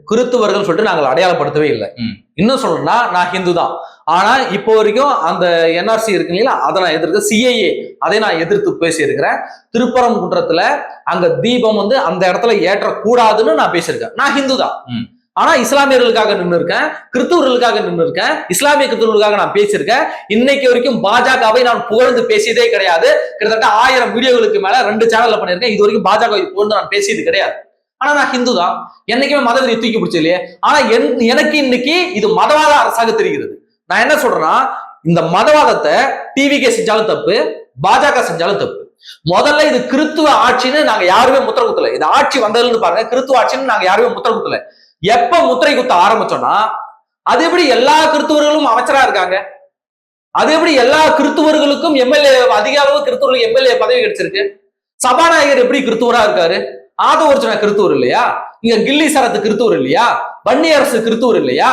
கிறிஸ்துவர்கள் சொல்லிட்டு நாங்கள் அடையாளப்படுத்தவே இல்லை. இன்னும் சொல்லணும்னா, நான் ஹிந்து தான், ஆனா இப்போ வரைக்கும் அந்த என்ஆர்சி இருக்கு இல்லைங்களா, அதை நான் எதிர்க்க, சிஏஏ அதை நான் எதிர்த்து பேசி இருக்கிறேன். திருப்பரங்குன்றத்துல அங்க தீபம் வந்து அந்த இடத்துல ஏற்றக்கூடாதுன்னு நான் பேசியிருக்கேன். நான் ஹிந்து தான், ஆனா இஸ்லாமியர்களுக்காக நின்று இருக்கேன், கிறிஸ்தவர்களுக்காக நின்று இருக்கேன், இஸ்லாமிய கிறிஸ்தவர்களுக்காக நான் பேசியிருக்கேன். இன்னைக்கு வரைக்கும் பாஜகவை நான் புகழ்ந்து பேசியதே கிடையாது. கிட்டத்தட்ட 1000 வீடியோகளுக்கு மேல 2 சேனல்ல பண்ணியிருக்கேன். இது வரைக்கும் பாஜகவை புகழ்ந்து நான் பேசியது கிடையாது. ஆனா நான் ஹிந்து தான், என்னைக்குமே மதவெறி தூக்கி பிடிச்ச இல்லையே. ஆனா எனக்கு இன்னைக்கு இது மதவாத அரசாக தெரிகிறது. நான் என்ன சொல்றேன்னா, இந்த மதவாதத்தை டிவிகே செஞ்சாலும் தப்பு, பாஜக செஞ்சாலும் தப்பு. முதல்ல இது கிறிஸ்துவ ஆட்சின்னு நாங்க யாருமே முத்திர குத்தல. இது ஆட்சி வந்ததுன்னு பாருங்க, கிறிஸ்துவ ஆட்சின்னு நாங்க யாருமே முத்திர குத்தல. எப்ப முத்திரை குத்த ஆரம்பிச்சோம்னா, அது எப்படி எல்லா கிறிஸ்துவர்களும் அமைச்சரா இருக்காங்க, அது எப்படி எல்லா கிறிஸ்துவர்களுக்கும் எம்எல்ஏ, அதிக அளவு கிறிஸ்துவர்களுக்கு எம்எல்ஏ பதவி கிடைச்சிருக்கு, சபாநாயகர் எப்படி கிறிஸ்துவரா இருக்காரு, ஆதவர்ஜுனா கிறிஸ்துவர் இல்லையா? இங்க கில்லி சரத்து கிறிஸ்துவர் இல்லையா? வன்னி அரசு கிறிஸ்துவர் இல்லையா?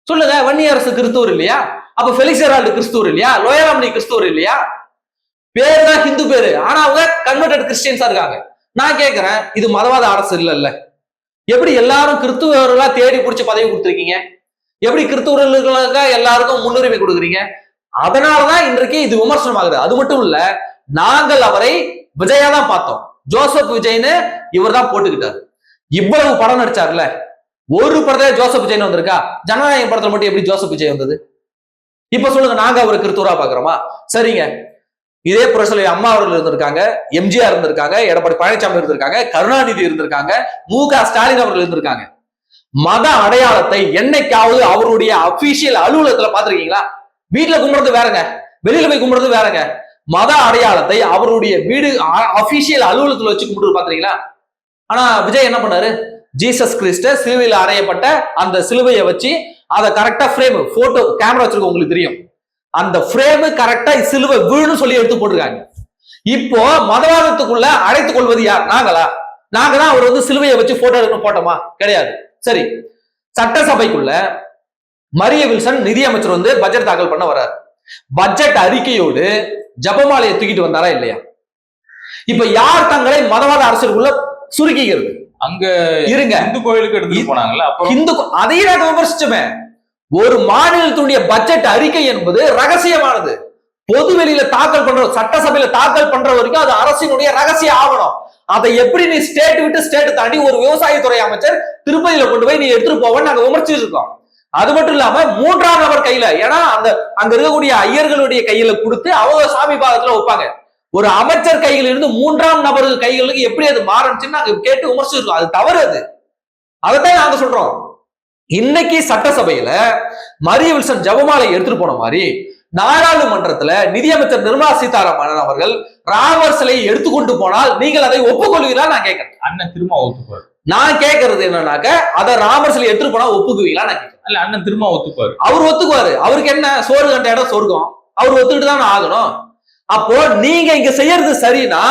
சொல்லுங்க, வன்னி அரசு கிறிஸ்துவர் இல்லையா? அப்ப ஃபெலிக்ஸ் ஹெரால்டு கிறிஸ்துவர் இல்லையா? லோயலாமணி கிறிஸ்துவர் இல்லையா? பேரு தான் ஹிந்து பேரு, ஆனா அவங்க கன்வெர்டட் கிறிஸ்டியன்ஸா இருக்காங்க. நான் கேட்கிறேன், இது மதவாத அரசு இல்ல? எப்படி எல்லாரும் கிறிஸ்துவர்களா தேடி பிடிச்ச பதவி கொடுத்துருக்கீங்க? எப்படி கிறிஸ்துவர்களுக்காக எல்லாருக்கும் முன்னுரிமை கொடுக்குறீங்க? அதனாலதான் இன்றைக்கு இது விமர்சனம் ஆகுது. அது மட்டும் இல்ல, நாங்கள் அவரை விஜயா தான் பார்த்தோம். ஜோசப் விஜய்னு இவர் தான் போட்டுக்கிட்டாரு. இவ்வளவு படம் நடிச்சார்ல, ஒரு படத்துல ஜோசப் விஜய்னு வந்திருக்கா? ஜனநாயகம் படத்துல மட்டும் எப்படி ஜோசப் விஜய் வந்தது? இப்ப சொல்லுங்க, நாங்க அவரை கிறிஸ்துவரா பாக்குறோமா? சரிங்க, இதே புரட்சி அம்மா அவர்கள் இருந்திருக்காங்க, எம்ஜிஆர் இருந்திருக்காங்க, எடப்பாடி பழனிசாமி இருந்திருக்காங்க, கருணாநிதி இருந்திருக்காங்க, மு.க. ஸ்டாலின் அவர்கள் இருந்திருக்காங்க. மத அடையாளத்தை என்னைக்காவது அவருடைய அபிஷியல் அலுவலகத்துல பாத்திருக்கீங்களா? வீட்டுல கும்பிடுறது வேறங்க, வெளியில போய் கும்பிடுறது வேறங்க. மத அடையாளத்தை அவருடைய வீடு அபிஷியல் அலுவலகத்துல வச்சு கும்பிடுறது பாத்திருக்கீங்களா? ஆனா விஜய் என்ன பண்ணாரு? ஜீசஸ் கிறிஸ்ட சிலுவையில் அறையப்பட்ட அந்த சிலுவையை வச்சு அதை கரெக்டா ஃப்ரேம் போட்டோ கேமரா வச்சிருக்க உங்களுக்கு தெரியும், அந்த ஃப்ரேம் கரெக்டா சிலுவை வீழ்னு சொல்லி எடுத்து போட்டிருக்காங்க. இப்போ மதவாதத்துக்குள்ள அழைத்துக் கொள்வது யார்? நாங்களா? நாங்க தான் அவர் சிலுவையை வச்சு போட்டோ எடுக்கணும் போட்டோமா? கிடையாது. சரி, சட்டசபைக்குள்ள மரிய வில்சன் நிதியமைச்சர் பட்ஜெட் தாக்கல் பண்ண வர்றாரு. பட்ஜெட் அறிக்கையோடு ஜபமாலையை தூக்கிட்டு வந்தாரா இல்லையா? இப்ப யார் தங்களை மதவாத அரசியலுக்குள்ள சுருக்கிக்கிறது? அங்க இருங்க, இந்து கோயிலுக்கு எடுத்துட்டு போனாங்கல்ல, இந்து அதையே நாங்க விமர்சிச்சோமே. ஒரு மாநிலத்துடைய பட்ஜெட் அறிக்கை என்பது ரகசியமானது. பொது வெளியில தாக்கல் பண்ற, சட்டசபையில தாக்கல் பண்ற வரைக்கும் அது அரசினுடைய ரகசிய ஆவணம். அதை எப்படி நீ ஸ்டேட் விட்டு ஸ்டேட் தாண்டி ஒரு விவசாயத்துறை அமைச்சர் திருப்பதியில கொண்டு போய் நீ எடுத்துட்டு போவன்னு நாங்க விமர்சிச்சு இருக்கோம். அது மட்டும் இல்லாம மூன்றாம் நபர் கையில, ஏன்னா அங்க இருக்கக்கூடிய ஐயர்களுடைய கையில கொடுத்து அவங்க சாமி பாதத்துல வைப்பாங்க. ஒரு அமைச்சர் கையில் இருந்து மூன்றாம் நபர் கைகளுக்கு எப்படி அது மாறுச்சுன்னு நாங்க கேட்டு விமர்சிச்சிருக்கோம். அது தவறு. அது அதைத்தான் நாங்க சொல்றோம். இன்னைக்கு சட்டசபையில மரிய வில்சன் ஜபமாலை எடுத்துட்டு போன மாதிரி நாடாளுமன்றத்துல நிதியமைச்சர் நிர்மலா சீதாராமன் அவர்கள் ராமர் சிலையை எடுத்துக்கொண்டு போனால் நீங்கள் அதை ஒப்புக்கொள்வீங்களா? நான் கேட்கிறேன். அண்ணன் திரும்ப ஒத்துப்பாரு. நான் கேட்கறது என்னன்னாக்க, அதை ராமர் சிலை எடுத்துட்டு போனா ஒப்புக்குவீங்களா? நான் கேட்கிறேன். இல்ல, அண்ணன் திரும்ப ஒத்துப்பாரு. அவர் ஒத்துக்குவாரு. அவருக்கு என்ன, சோறு கண்ட இடம் சொர்க்கம், அவர் ஒத்துக்கிட்டு தான் ஆகணும். அப்போ நீங்க இங்க செய்யறது சரினா,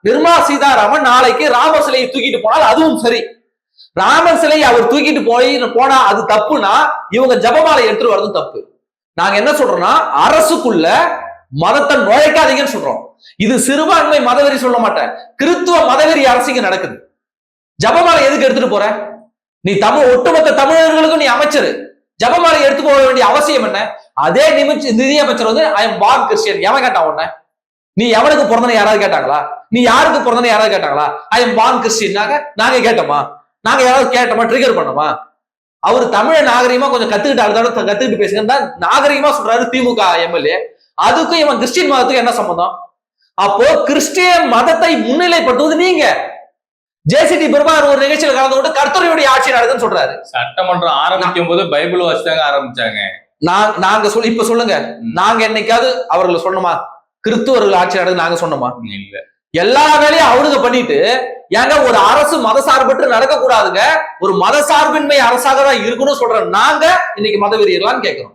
நிர்மலா சீதாராமன் நாளைக்கு ராமர் சிலையை தூக்கிட்டு போனால் அதுவும் சரி. ராமர் சிலை அவர் தூக்கிட்டு போனா அது தப்புனா, இவங்க ஜபமாலை எடுத்துட்டு வரதும் தப்பு. நாங்க என்ன சொல்றோம்னா, அரசுக்குள்ள மதத்தை நுழைக்காதீங்கன்னு சொல்றோம். இது சிறுபான்மை மதவெறி சொல்ல மாட்டேன், கிறித்துவ மதவெறி அரசிங்க நடக்குது. ஜபமாலை எதுக்கு எடுத்துட்டு போற? நீ ஒட்டுமொத்த தமிழர்களுக்கும் நீ அமைச்சர், ஜபமாலை எடுத்து போக வேண்டிய அவசியம் என்ன? அதே நிதியமைச்சர் ஐ எம் பார்ன் கிறிஸ்டியன், எவன் கேட்டான் உன்ன? நீ எவனுக்கு பிறந்தன யாராவது கேட்டாங்களா? நீ யாருக்கு பிறந்தன யாராவது கேட்டாங்களா? ஐ எம் பார்ன் கிறிஸ்டியன் நாங்க கேட்டோமா? நாங்க யாராவது கேட்டோமா? ட்ரிகர் பண்ணோமா? அவர் தமிழ நாகரிகமா கொஞ்சம் கத்துக்கிட்டு பேசுங்க நாகரிகமா சொல்றாரு திமுக எம்எல்ஏ. அதுக்கும் இவன் கிறிஸ்டியன் மதத்துக்கு என்ன சம்பந்தம்? அப்போ கிறிஸ்டியன் மதத்தை முன்னிலைப்படுத்துவது நீங்க. ஜேசிடி பெருமாள் ஒரு நிகழ்ச்சியில் கலந்து கொண்டு கர்த்தருடைய ஆட்சி நடக்குதுன்னு சொல்றாரு. சட்டமன்றம் ஆரம்பிக்கும் போது பைபிள் வாசித்தாங்க ஆரம்பிச்சாங்க. நாங்க இப்ப சொல்லுங்க, நாங்க என்னைக்காவது அவர்களை சொன்னோமா கிறிஸ்துவர்கள் ஆட்சி நடக்குது? நாங்க சொன்னோமா? இல்ல. எல்லா வேலையும் அவனுங்க பண்ணிட்டு, ஏங்க ஒரு அரசு மதசார்பற்று நடக்க கூடாதுங்க, ஒரு மதசார்பின்மை அரசாக தான் இருக்கணும்னு சொல்ற நாங்க இன்னைக்கு மதவெறியர்களான்னு கேட்கிறோம்.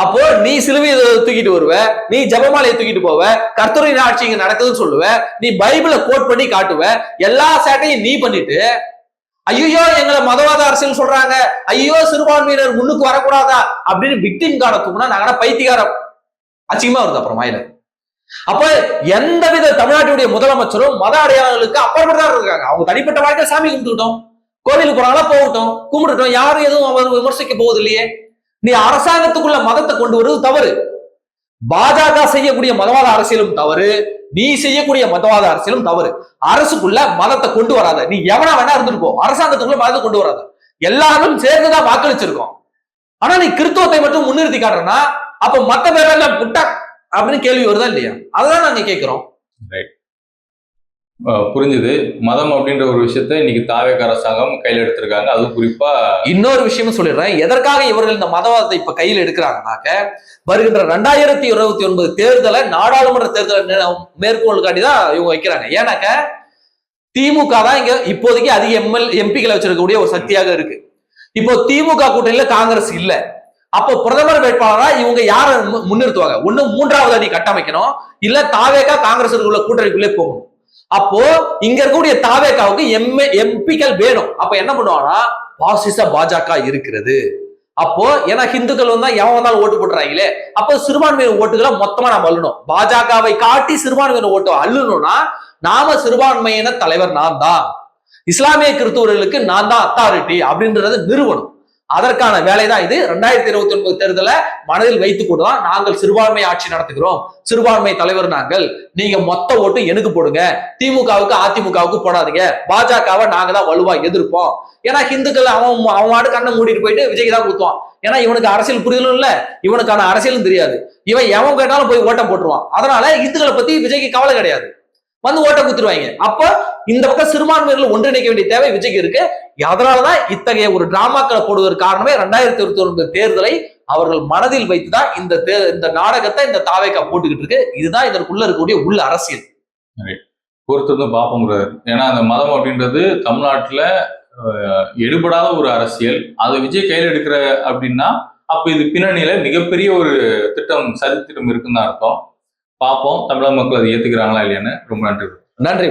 அப்போ நீ சிலுவையை தூக்கிட்டு வருவ, நீ ஜபமாலையை தூக்கிட்டு போவ, கர்த்தரின் ஆட்சி இங்க நடக்குதுன்னு சொல்லுவ, நீ பைபிளை கோட் பண்ணி காட்டுவ, எல்லா சேட்டையும் நீ பண்ணிட்டு, ஐயோ எங்களை மதவாத அரசியல் சொல்றாங்க, ஐயோ சிறுபான்மையினர் முன்னுக்கு வரக்கூடாதா அப்படின்னு விக்டிம் கார்டை தூக்குனா நாங்க பைத்தியக்கார அச்சியமா வருது அப்புறம் வாயில. அப்ப எந்தவித தமிழ்நாட்டுடைய முதலமைச்சரும் மத அடையாளங்களுக்கு அப்புறப்பட்டுதான் இருக்காங்க. அவங்க தனிப்பட்ட வாழ்க்கை சாமி கும்பிட்டுக்கிட்டோம், கோவிலுக்கு போறாங்களா போகட்டும், கும்பிட்டுட்டோம், யாரும் எதுவும் அவர் விமர்சிக்க போவது இல்லையே. நீ அரசாங்கத்துக்குள்ள மதத்தை கொண்டு வருவது தவறு. பாஜக செய்யக்கூடிய மதவாத அரசியலும் தவறு, நீ செய்யக்கூடிய மதவாத அரசியலும் தவறு. அரசுக்குள்ள மதத்தை கொண்டு வராத. நீ எவனா வேணா இருந்துட்டு போ, அரசாங்கத்துக்குள்ள மதத்தை கொண்டு வராத. எல்லாரும் சேர்ந்துதான் வாக்களிச்சிருக்கோம். ஆனா நீ கிறிஸ்துவத்தை மட்டும் முன்னிறுத்தி காட்டுறனா, அப்ப மத்த பேரெல்லாம் புட்டா அப்படின்னு கேள்வி வருதா இல்லையா? அதான் நாங்க கேட்கிறோம். புரிஞ்சுது. மதம் அப்படின்ற ஒரு விஷயத்த இன்னைக்கு தாவேக அரசாங்கம் கையில் எடுத்திருக்காங்க. அது குறிப்பா இன்னொரு விஷயமும் சொல்லிடுறேன். எதற்காக இவர்கள் இந்த மதவாதத்தை இப்ப கையில் எடுக்கிறாங்கனாக்க, வருகின்ற 2029 தேர்தலை நாடாளுமன்ற தேர்தலை மேற்கோள் காட்டிதான் இவங்க வைக்கிறாங்க. ஏன்னாக்க திமுக தான் இங்க இப்போதைக்கு அதிக எம்பிக்களை வச்சிருக்கக்கூடிய ஒரு சக்தியாக இருக்கு. இப்போ திமுக கூட்டணியில காங்கிரஸ் இல்ல. அப்போ பிரதமர் வேட்பாளரா இவங்க யாரை முன்னிறுத்துவாங்க? ஒண்ணு மூன்றாவது அணி கட்டமைக்கணும், இல்ல தாவேகா காங்கிரஸ் உள்ள கூட்டணிக்குள்ளே போகணும். அப்போ இங்க இருக்கக்கூடிய தாவேகாவுக்கு எம்பிக்கள் வேணும். அப்ப என்ன பண்ணுவாங்கன்னா பாசிச பாஜக இருக்கிறது. அப்போ ஏன்னா ஹிந்துக்கள் வந்தா எவன் வந்தாலும் ஓட்டு போட்டுறாங்களே, அப்போ சிறுபான்மையின ஓட்டுகளை மொத்தமா நாம அள்ளணும். பாஜகவை காட்டி சிறுபான்மையின ஓட்டு அள்ளணும்னா நாம சிறுபான்மையின தலைவர் நான் தான், இஸ்லாமிய கிறிஸ்தவர்களுக்கு நான் தான் அத்தாரிட்டி அப்படின்றது நிறுவனம். அதற்கான வேலை தான் இது. 2029 தேர்தலை மனதில் வைத்துக் கொண்டுதான் நாங்கள் சிறுபான்மை ஆட்சி நடத்துகிறோம், சிறுபான்மை தலைவர் நாங்கள், நீங்க மொத்த ஓட்டு எனக்கு போடுங்க, திமுகவுக்கு அதிமுகவுக்கு போடாதீங்க, பாஜகவை நாங்க தான் வலுவா எதிர்ப்போம். ஏன்னா ஹிந்துக்கள் அவன் மாடு கண்ணை மூடிட்டு போயிட்டு விஜய்க்கு தான் குத்துவான். ஏன்னா இவனுக்கு அரசியல் புரிதலும் இல்ல, இவனுக்கான அரசியலும் தெரியாது, இவன் எவன் கேட்டாலும் போய் ஓட்டம் போட்டுருவான். அதனால இந்துக்களை பத்தி விஜய்க்கு கவலை கிடையாது, வந்து ஓட்ட குத்துருவாங்க. அப்ப இந்த பக்கம் சிறுபான்மையினர்கள் ஒன்றிணைக்க வேண்டிய தேவை விஜய்க்கு இருக்கு. அதனாலதான் இத்தகைய ஒரு டிராமாக்களை போடுவதற்கு காரணமே 2029 தேர்தலை அவர்கள் மனதில் வைத்துதான் இந்த நாடகத்தை இந்த தாவேகா போட்டுக்கிட்டு இருக்கு. இதுதான் இதற்குள்ள இருக்கக்கூடிய உள்ள அரசியல். பொறுத்து பார்ப்போம். ஏன்னா அந்த மதம் அப்படின்றது தமிழ்நாட்டுல எடுபடாத ஒரு அரசியல். அதை விஜய் கையில் எடுக்கிற அப்படின்னா அப்ப இது பின்னணியில மிகப்பெரிய ஒரு சதி திட்டம் இருக்குன்னு அர்த்தம். பார்ப்போம் தமிழக மக்கள் அதை ஏத்துக்கிறாங்களா இல்லையான்னு. ரொம்ப நன்றி. நன்றி.